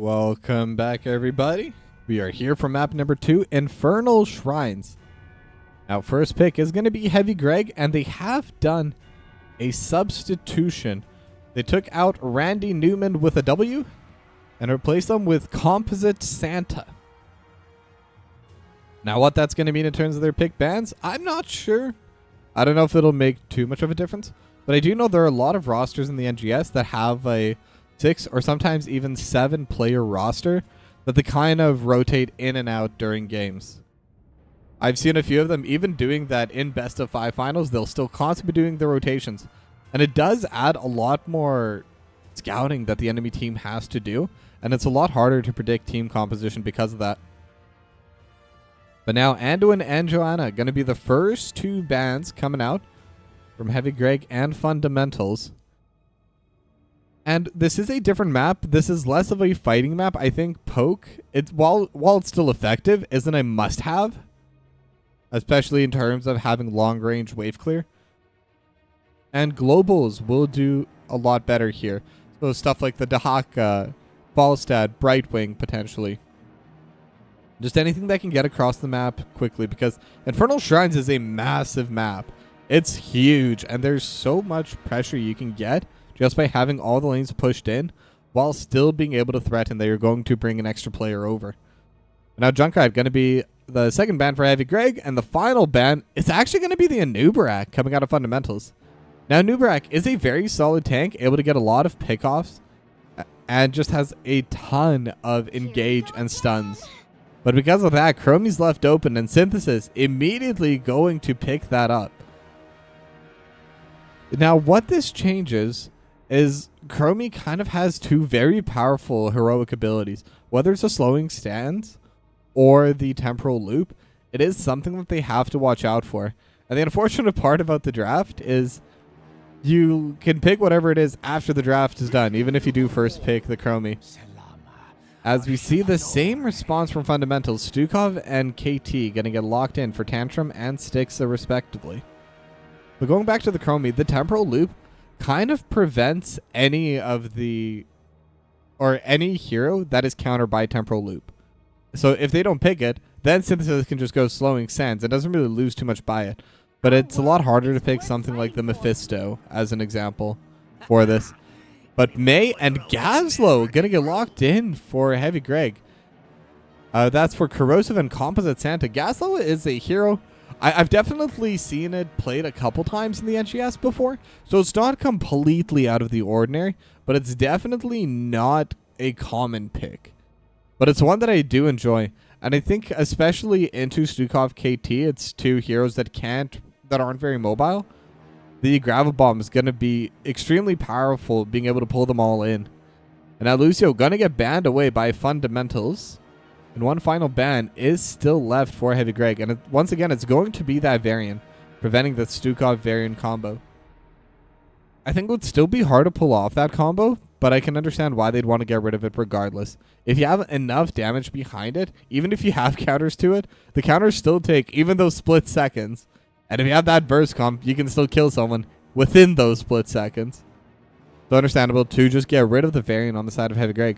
Welcome back, everybody. We are here for map number 2, Infernal Shrines. Now, first pick is going to be Heavy Greg, and they have done a substitution. They took out Randy Newman with a W and replaced them with Composite Santa. Now, what that's going to mean in terms of their pick bans, I'm not sure. I don't know if it'll make too much of a difference, but I do know there are a lot of rosters in the NGS that have a 6 or sometimes even 7 player roster that they kind of rotate in and out during games. I've seen a few of them even doing that in best of 5 finals. They'll still constantly be doing the rotations, and it does add a lot more scouting that the enemy team has to do, and it's a lot harder to predict team composition because of that. But now Anduin and Joanna going to be the first 2 bans coming out from Heavy Greg and Fundamentals. And this is a different map. This is less of a fighting map. I think Poke, while it's still effective, isn't a must-have, especially in terms of having long-range wave clear. And globals will do a lot better here. So stuff like the Dahaka, Falstad, Brightwing, potentially. Just anything that can get across the map quickly, because Infernal Shrines is a massive map. It's huge, and there's so much pressure you can get just by having all the lanes pushed in while still being able to threaten that you're going to bring an extra player over. Now, Junkrat going to be the second ban for Heavy Greg, and the final ban is actually going to be the Anubarak coming out of Fundamentals. Now, Anubarak is a very solid tank, able to get a lot of pickoffs, and just has a ton of engage and stuns. But because of that, Chromie's left open, and Synthesis immediately going to pick that up. Now, what this changes is Chromie kind of has 2 very powerful heroic abilities. Whether it's a slowing stance or the temporal loop, it is something that they have to watch out for. And the unfortunate part about the draft is you can pick whatever it is after the draft is done, even if you do first pick the Chromie. As we see the same response from Fundamentals, Stukov and KT going to get locked in for Tantrum and Stixa respectively. But going back to the Chromie, the temporal loop kind of prevents any of the, or any hero that is countered by temporal loop. So if they don't pick it, then Synthesis can just go slowing sands. It doesn't really lose too much by it. But it's a lot harder to pick something like the Mephisto as an example for this. But May and Gazlo going to get locked in for Heavy Greg. That's for Corrosive and Composite Santa. Gazlo is a hero. I've definitely seen it played a couple times in the NGS before, so it's not completely out of the ordinary, but it's definitely not a common pick. But it's one that I do enjoy, and I think especially into Stukov KT, it's 2 heroes that aren't very mobile. The Gravel Bomb is going to be extremely powerful, being able to pull them all in. And now Lucio going to get banned away by Fundamentals. And one final ban is still left for Heavy Greg. And once again, it's going to be that Varian, preventing the Stukov Varian combo. I think it would still be hard to pull off that combo, but I can understand why they'd want to get rid of it regardless. If you have enough damage behind it, even if you have counters to it, the counters still take even those split seconds. And if you have that burst comp, you can still kill someone within those split seconds. So understandable to just get rid of the Varian on the side of Heavy Greg.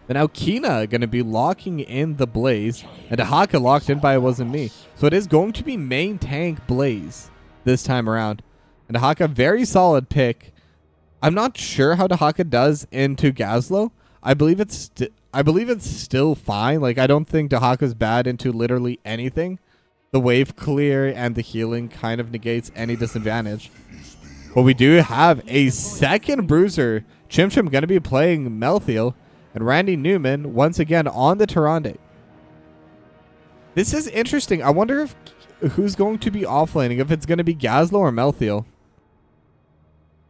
But now Kina going to be locking in the Blaze, and Dahaka locked in by It Wasn't Me. So it is going to be main tank Blaze this time around. And Dahaka, very solid pick. I'm not sure how Dahaka does into Gazlo. I believe it's still fine. Like, I don't think Dahaka's bad into literally anything. The wave clear and the healing kind of negates any disadvantage. But we do have a second bruiser. Chim Chim going to be playing Melthiel. And Randy Newman, once again, on the Tyrande. This is interesting. I wonder if who's going to be offlaning, if it's going to be Gazlo or Melthiel.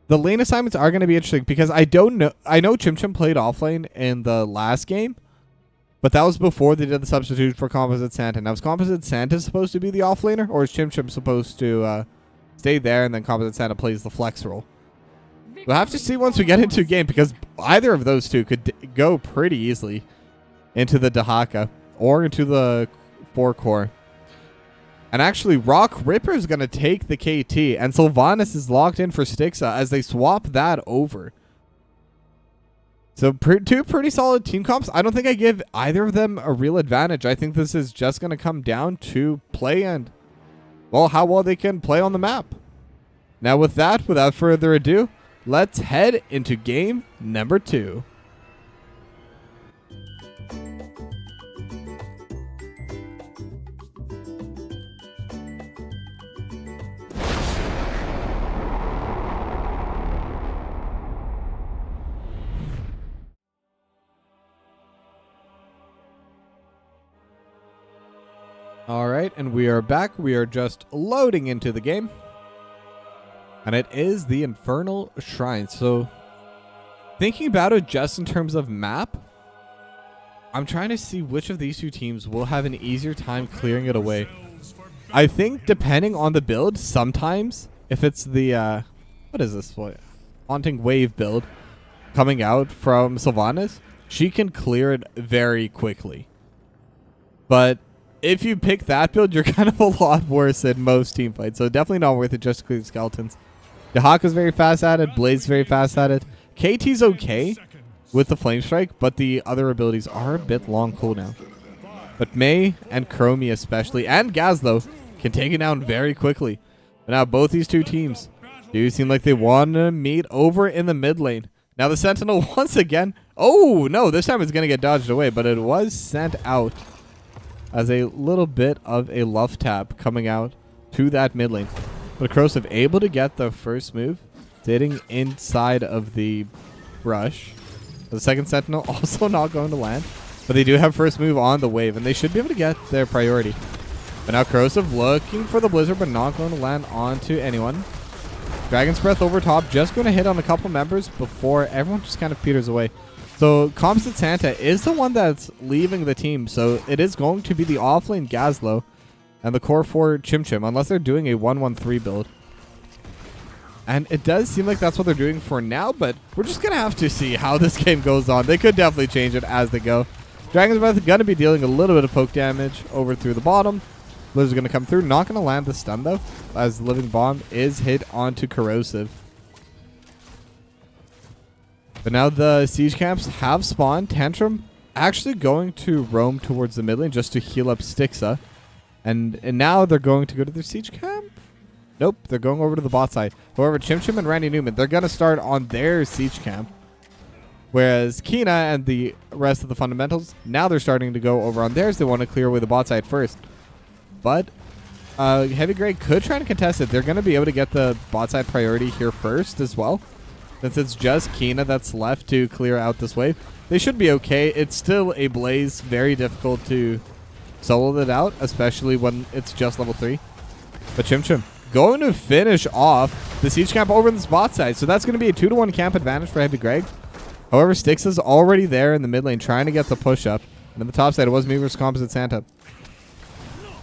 The lane assignments are going to be interesting because I don't know. I know Chim Chim played offlane in the last game, but that was before they did the substitution for Composite Santa. Now, is Composite Santa supposed to be the offlaner, or is Chim Chim supposed to stay there and then Composite Santa plays the flex role? We'll have to see once we get into a game, because either of those two could go pretty easily into the Dahaka or into the 4-core. And actually, Rock Ripper is going to take the KT, and Sylvanas is locked in for Stixa as they swap that over. So two pretty solid team comps. I don't think I give either of them a real advantage. I think this is just going to come down to play and, well, how well they can play on the map. Now with that, without further ado, let's head into game number 2. All right, and we are back. We are just loading into the game. And it is the Infernal Shrine. So, thinking about it just in terms of map, I'm trying to see which of these two teams will have an easier time clearing it away. I think depending on the build, sometimes, if it's the, what is this? Haunting Wave build coming out from Sylvanas, she can clear it very quickly. But if you pick that build, you're kind of a lot worse in most team fights. So definitely not worth it just to clear the skeletons. Dehaka's very fast at it. Blade's very fast at it. KT's okay with the Flame Strike, but the other abilities are a bit long cooldown. But Mei and Chromie especially, and Gazlo, can take it down very quickly. But now both these two teams do seem like they want to meet over in the mid lane. Now the Sentinel once again. Oh, no, this time it's going to get dodged away, but it was sent out as a little bit of a love tap coming out to that mid lane. But Corrosive able to get the first move, sitting inside of the brush. The second Sentinel also not going to land, but they do have first move on the wave, and they should be able to get their priority. But now Corrosive looking for the Blizzard, but not going to land onto anyone. Dragon's Breath over top, just going to hit on a couple members before everyone just kind of peters away. So Composite Santa is the one that's leaving the team, so it is going to be the offlane Gazlo and the core 4 Chim Chim, unless they're doing a 1-1-3 build. And it does seem like that's what they're doing for now, but we're just going to have to see how this game goes on. They could definitely change it as they go. Dragon's Breath going to be dealing a little bit of poke damage over through the bottom. Blizzard's going to come through. Not going to land the stun, though, as Living Bomb is hit onto Corrosive. But now the siege camps have spawned. Tantrum actually going to roam towards the mid lane just to heal up Stixa. And now they're going to go to their siege camp? Nope, they're going over to the bot side. However, Chim Chim and Randy Newman, they're going to start on their siege camp. Whereas Kina and the rest of the fundamentals, now they're starting to go over on theirs. They want to clear away the bot side first. But Heavy Grey could try to contest it. They're going to be able to get the bot side priority here first as well. Since it's just Kina that's left to clear out this wave, they should be okay. It's still a Blaze, very difficult to solo it out, especially when it's just level 3. But Chim Chim going to finish off the siege camp over in the bot side. So that's going to be a 2-to-1 camp advantage for Heavy Greg. However, Styx is already there in the mid lane trying to get the push up. And on the top side, it was me versus Composite Santa.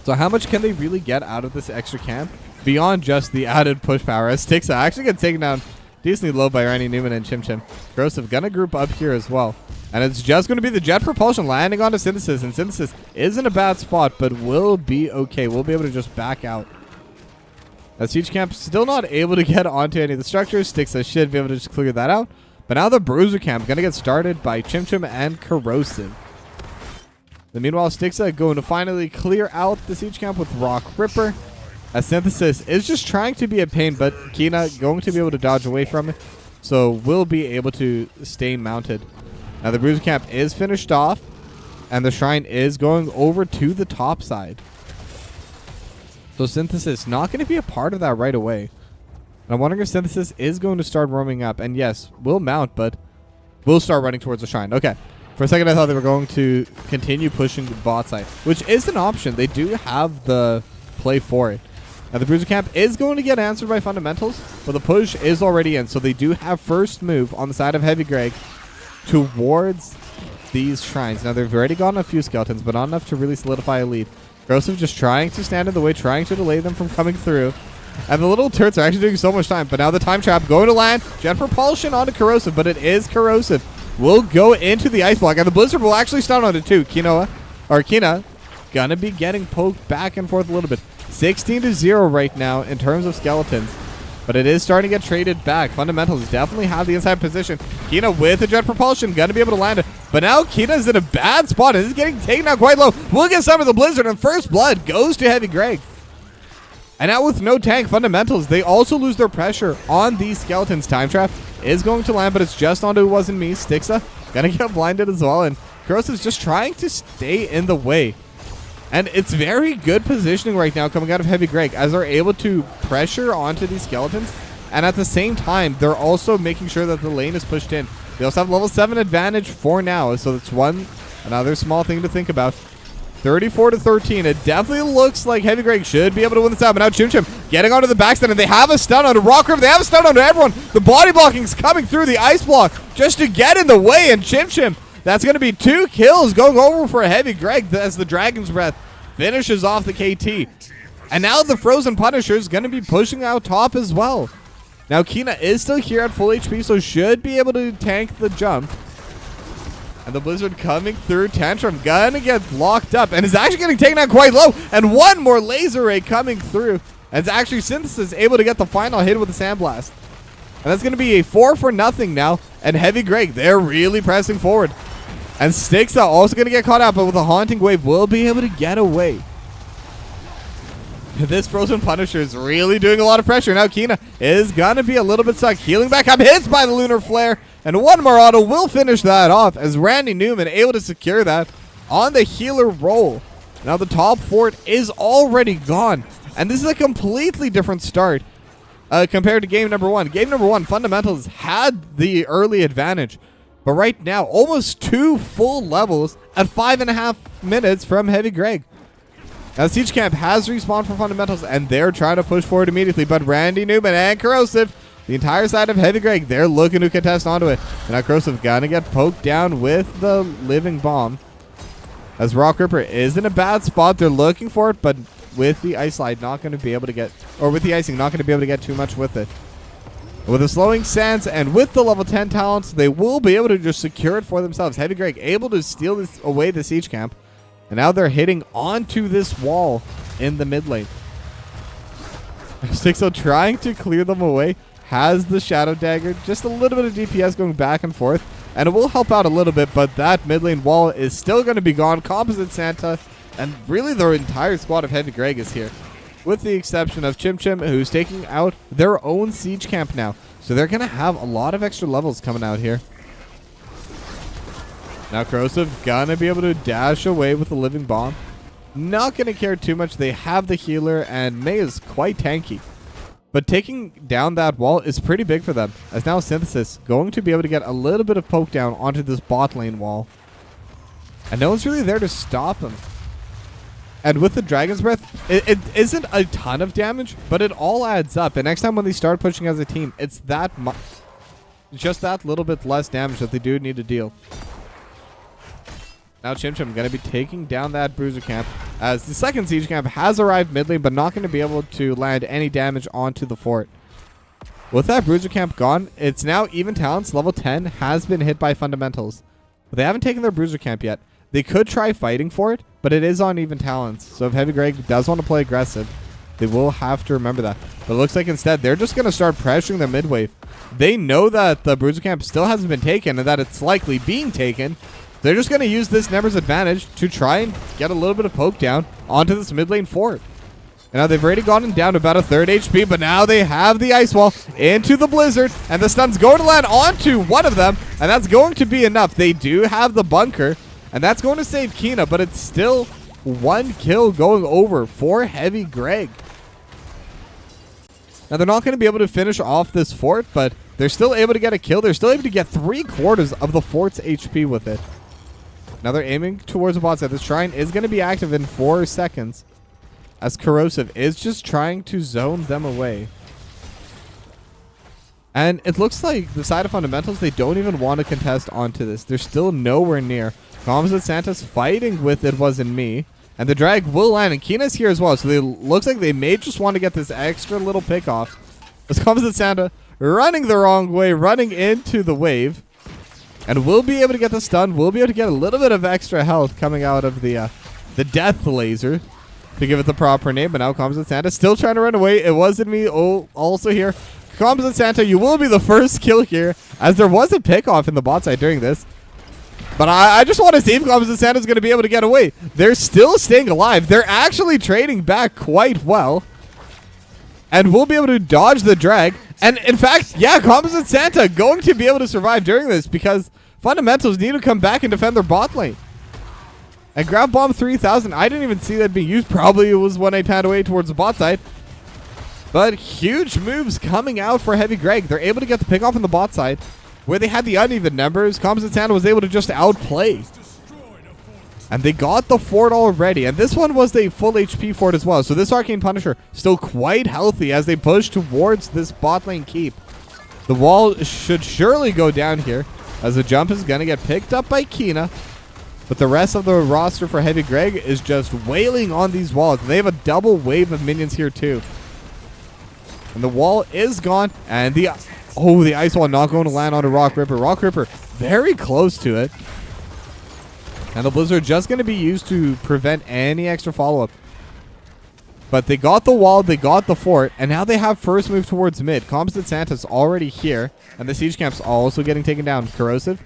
So how much can they really get out of this extra camp beyond just the added push power? As Styx actually gets taken down decently low by Randy Newman and Chim Chim. Corrosive gonna group up here as well. And it's just going to be the Jet Propulsion landing onto Synthesis. And Synthesis is in a bad spot, but will be okay. We'll be able to just back out. That Siege Camp still not able to get onto any of the structures. Stixa should be able to just clear that out. But now the Bruiser Camp going to get started by Chim Chim and Corrosive. Then meanwhile, Stixa going to finally clear out the Siege Camp with Rock Ripper. As Synthesis is just trying to be a pain, but Kina going to be able to dodge away from it. So will be able to stay mounted. Now the Bruiser Camp is finished off. And the Shrine is going over to the top side. So Synthesis not going to be a part of that right away. And I'm wondering if Synthesis is going to start roaming up. And yes, will mount, but will start running towards the Shrine. Okay. For a second, I thought they were going to continue pushing the bot side, which is an option. They do have the play for it. Now, the Bruiser Camp is going to get answered by Fundamentals, but the push is already in. So they do have first move on the side of Heavy Greg towards these Shrines. Now, they've already gotten a few skeletons, but not enough to really solidify a lead. Corrosive just trying to stand in the way, trying to delay them from coming through. And the little turrets are actually doing so much time. But now the Time Trap going to land. Jet Propulsion onto Corrosive, but it is Corrosive. Will go into the Ice Block, and the Blizzard will actually stun on it too. Kina gonna be getting poked back and forth a little bit. 16-0 right now in terms of skeletons. but it is starting to get traded back. Fundamentals definitely have the inside position. Kina with the jet propulsion, gonna be able to land it. But now Kina's in a bad spot. This is getting taken out quite low. We'll get some of the blizzard, and first blood goes to Heavy Greg. And now with no tank, Fundamentals, they also lose their pressure on these skeletons. Time Trap is going to land, but it's just onto It Wasn't Me. Stixa gonna get blinded as well, and Gross is just trying to stay in the way. And it's very good positioning right now coming out of Heavy Greg as they're able to pressure onto these skeletons. And at the same time, they're also making sure that the lane is pushed in. They also have level 7 advantage for now. So that's another small thing to think about. 34-13. It definitely looks like Heavy Greg should be able to win this out. But now Chim Chim getting onto the backstand, and they have a stun onto Rock River. They have a stun onto everyone. The body blocking is coming through the ice block just to get in the way. And Chim Chim, that's going to be 2 kills going over for Heavy Greg as the Dragon's Breath finishes off the KT. And now the Frozen Punisher is going to be pushing out top as well. Now Kina is still here at full HP, so should be able to tank the jump. And the Blizzard coming through. Tantrum gonna get locked up and is actually getting taken out quite low. And one more laser ray coming through. And it's actually Synthesis able to get the final hit with the Sandblast. And that's going to be a 4-0 now. And Heavy Greg, they're really pressing forward. And Stixa also going to get caught out, but with a Haunting Wave, will be able to get away. This Frozen Punisher is really doing a lot of pressure. Now Kina is going to be a little bit stuck. Healing back up, hits by the Lunar Flare. And one more auto will finish that off as Randy Newman able to secure that on the healer roll. Now the top fort is already gone. And this is a completely different start compared to game number 1. Game number 1, Fundamentals had the early advantage. But right now, almost 2 full levels at 5.5 minutes from Heavy Greg. Now, Siege Camp has respawned for Fundamentals, and they're trying to push forward immediately. But Randy Newman and Corrosive, the entire side of Heavy Greg, they're looking to contest onto it. And now Corrosive gonna get poked down with the Living Bomb. As Rock Ripper is in a bad spot, they're looking for it, but with the Ice Slide, not going to be able to get, or with the Icing, not going to be able to get too much with it. With the Slowing Sands and with the level 10 talents, they will be able to just secure it for themselves. Heavy Greg able to steal this away the Siege Camp. And now they're hitting onto this wall in the mid lane. Stixo trying to clear them away. Has the Shadow Dagger. Just a little bit of DPS going back and forth. And it will help out a little bit, but that mid lane wall is still going to be gone. Composite Santa. And really the entire squad of Heavy Greg is here. With the exception of Chim Chim, who's taking out their own Siege Camp now. So they're going to have a lot of extra levels coming out here. Now Corrosive gonna be able to dash away with the Living Bomb. Not gonna care too much. They have the healer, and Mei is quite tanky. But taking down that wall is pretty big for them. As now Synthesis going to be able to get a little bit of poke down onto this bot lane wall. And no one's really there to stop him. And with the Dragon's Breath, it isn't a ton of damage, but it all adds up. And next time when they start pushing as a team, it's that much, just that little bit less damage that they do need to deal. Now Chim Chim going to be taking down that Bruiser Camp as the second Siege Camp has arrived mid lane, but not going to be able to land any damage onto the fort. With that Bruiser Camp gone, it's now even talents. Level 10 has been hit by Fundamentals. But they haven't taken their Bruiser Camp yet. They could try fighting for it, but it is on even talents. So if Heavy Greg does want to play aggressive, they will have to remember that. But it looks like instead they're just going to start pressuring the mid wave. They know that the Bruiser Camp still hasn't been taken and that it's likely being taken. They're just going to use this numbers advantage to try and get a little bit of poke down onto this mid lane fort. And now they've already gotten down to about a 3rd HP, but now they have the Ice Wall into the Blizzard, and the stun's going to land onto one of them, and that's going to be enough. They do have the bunker, and that's going to save Kina, but it's still 1 kill going over for Heavy Greg. Now they're not going to be able to finish off this fort, but they're still able to get a kill. They're still able to get 3/4 of the fort's HP with it. Now they're aiming towards the bot side. This shrine is going to be active in 4 seconds. As Corrosive is just trying to zone them away. And it looks like the side of Fundamentals, they don't even want to contest onto this. They're still nowhere near. Composite Santa's fighting with It Wasn't Me. And the drag will land. And Kina's here as well. So it looks like they may just want to get this extra little pick off. As Composite Santa running the wrong way, running into the wave. And we'll be able to get the stun. We'll be able to get a little bit of extra health coming out of the Death Laser, to give it the proper name. But now Composite Santa still trying to run away. It Wasn't Me also here. Composite Santa, you will be the first kill here, as there was a pickoff in the bot side during this. But I just want to see if Composite Santa's going to be able to get away. They're still staying alive. They're actually trading back quite well. And we'll be able to dodge the drag. And in fact, yeah, Composite Santa going to be able to survive during this because Fundamentals need to come back and defend their bot lane. And grab bomb 3000. I didn't even see that being used. Probably it was when I panned away towards the bot side. But huge moves coming out for Heavy Greg. They're able to get the pick off on the bot side. Where they had the uneven numbers, Composite Santa was able to just outplay. And they got the fort already. And this one was the full HP fort as well. So this Arcane Punisher still quite healthy as they push towards this bot lane keep. The wall should surely go down here as the jump is going to get picked up by Kina. But the rest of the roster for Heavy Greg is just wailing on these walls. They have a double wave of minions here too. And the wall is gone. And the ice wall not going to land onto Rock Ripper. Rock Ripper very close to it. And the Blizzard just going to be used to prevent any extra follow-up. But they got the wall, they got the fort, and now they have first move towards mid. Composite Santa's already here, and the Siege Camp's also getting taken down. Corrosive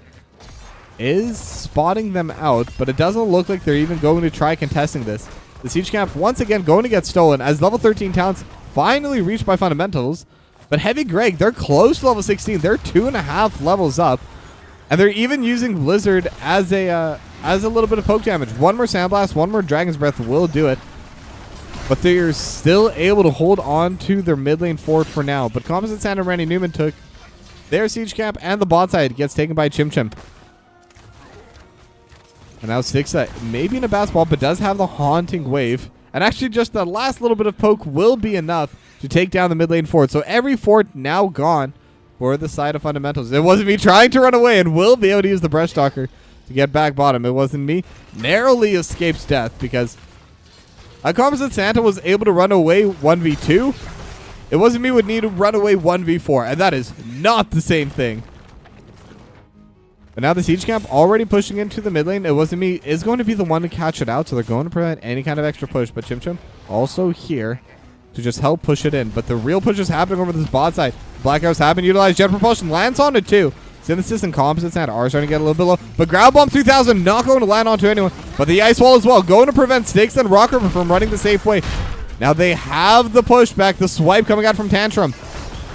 is spotting them out, but it doesn't look like they're even going to try contesting this. The Siege Camp once again going to get stolen as level 13 talents finally reached by Fundamentals. But Heavy Greg, they're close to level 16. They're 2.5 levels up. And they're even using Blizzard as a little bit of poke damage. One more Sandblast, one more Dragon's Breath will do it. But they're still able to hold on to their mid lane fort for now. But Composite Santa and Randy Newman took their Siege Camp, and the bot side gets taken by Chim Chim. And now Stixa, maybe in a basketball, but does have the Haunting Wave. And actually just the last little bit of poke will be enough to take down the mid lane fort. So every fort now gone for the side of Fundamentals. It wasn't me trying to run away, and will be able to use the Breath Stalker to get back bottom. It wasn't me. Narrowly escapes death because Composite Santa was able to run away 1v2. It wasn't me would need to run away 1v4, and that is not the same thing. But now the Siege Camp already pushing into the mid lane. It wasn't me is going to be the one to catch it out, so they're going to prevent any kind of extra push. But Chim Chim also here to just help push it in. But the real push is happening over this bot side. Black Arrows have been utilized. Jet Propulsion lands on it too. Synthesis and Composite Santa are starting to get a little bit low. But Ground Bomb 3000 not going to land onto anyone. But the Ice Wall as well going to prevent Sticks and Rock River from running the safe way. Now they have the pushback. The swipe coming out from Tantrum.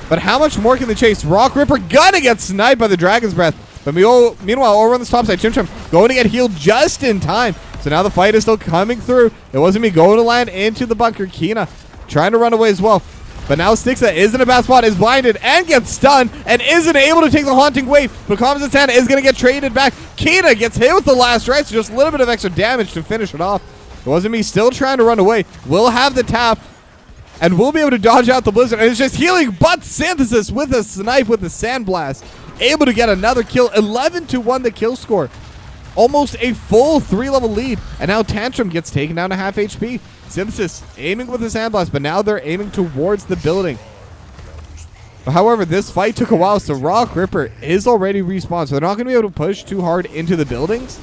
But how much more can they chase? Rock Ripper gonna get sniped by the Dragon's Breath. But meanwhile, over on this top side, Chim Chim going to get healed just in time. So now the fight is still coming through. It wasn't me going to land into the bunker. Kina trying to run away as well. But now Stixa is in a bad spot, is blinded, and gets stunned, and isn't able to take the Haunting Wave. But Composite Santa is going to get traded back. Kina gets hit with the last strike, so just a little bit of extra damage to finish it off. It wasn't me still trying to run away. We'll have the tap, and we'll be able to dodge out the Blizzard. And it's just healing, but Synthesis with a snipe with the Sandblast. Able to get another kill. 11-1 the kill score. Almost a full 3-level lead. And now Tantrum gets taken down to half HP. Synthesis aiming with the Sandblast, but now they're aiming towards the building. However, this fight took a while, so Rock Ripper is already respawned. So they're not going to be able to push too hard into the buildings.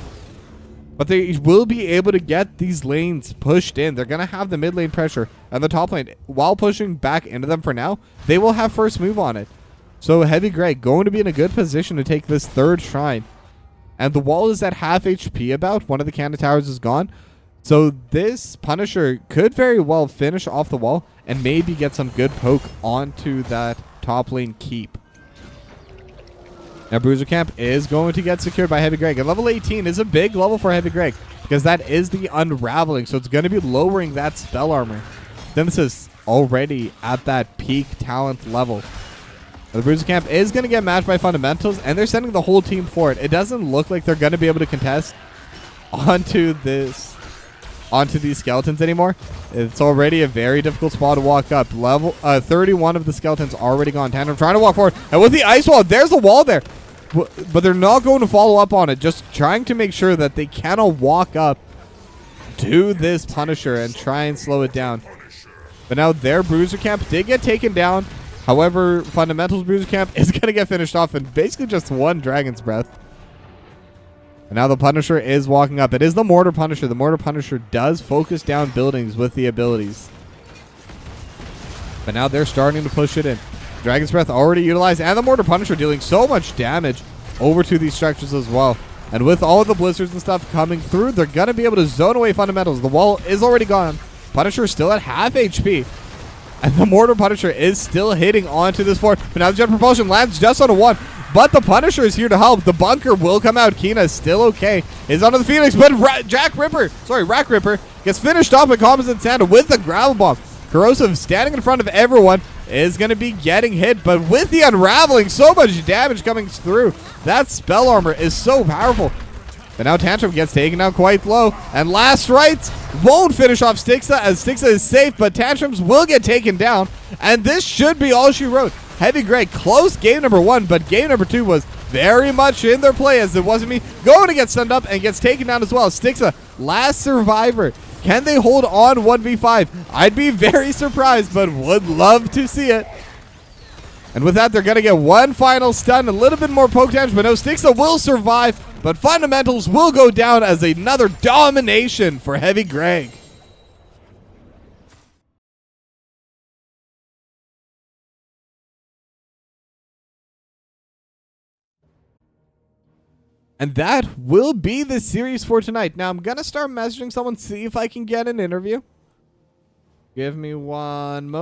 But they will be able to get these lanes pushed in. They're going to have the mid lane pressure and the top lane. While pushing back into them for now, they will have first move on it. So Heavy Greg going to be in a good position to take this third shrine. And the wall is at half HP about. One of the cannon towers is gone. So this Punisher could very well finish off the wall and maybe get some good poke onto that top lane keep. Now Bruiser Camp is going to get secured by Heavy Greg. And level 18 is a big level for Heavy Greg because that is the Unraveling. So it's going to be lowering that spell armor. Then this is already at that peak talent level. The Bruiser Camp is going to get matched by Fundamentals, and they're sending the whole team for it. It doesn't look like they're going to be able to contest onto these skeletons anymore. It's already a very difficult spot to walk up. Level 31 of the skeletons already gone. Tandem trying to walk forward, and with the ice wall, there's a wall there. But they're not going to follow up on it, just trying to make sure that they cannot walk up to this Punisher and try and slow it down. But now their Bruiser Camp did get taken down. However, Fundamentals Bruiser Camp is going to get finished off in basically just one Dragon's Breath. And now the Punisher is walking up. It is the Mortar Punisher. The Mortar Punisher does focus down buildings with the abilities. But now they're starting to push it in. Dragon's Breath already utilized, and the Mortar Punisher dealing so much damage over to these structures as well. And with all of the blizzards and stuff coming through, they're going to be able to zone away fundamentals. The wall is already gone. Punisher still at half HP. And the Mortar Punisher is still hitting onto this floor. But now the Jet Propulsion lands just on a 1. But the Punisher is here to help. The bunker will come out. Kina is still okay. Is onto the Phoenix, but Rack Ripper gets finished off with Composite Sand with the Gravel Bomb. Corrosive standing in front of everyone is going to be getting hit, but with the Unraveling, so much damage coming through. That spell armor is so powerful. But now Tantrum gets taken down quite low, and Last Rites won't finish off Stixa, as Stixa is safe, but Tantrums will get taken down, and this should be all she wrote. Heavy Grey, close game number 1, but game number 2 was very much in their play, as it wasn't me going to get stunned up and gets taken down as well. Stixa, last survivor. Can they hold on 1v5? I'd be very surprised, but would love to see it. And with that, they're going to get one final stun, a little bit more poke damage, but no, Stixa will survive, but fundamentals will go down as another domination for Heavy Greg. And that will be the series for tonight. Now, I'm going to start messaging someone, see if I can get an interview. Give me one moment.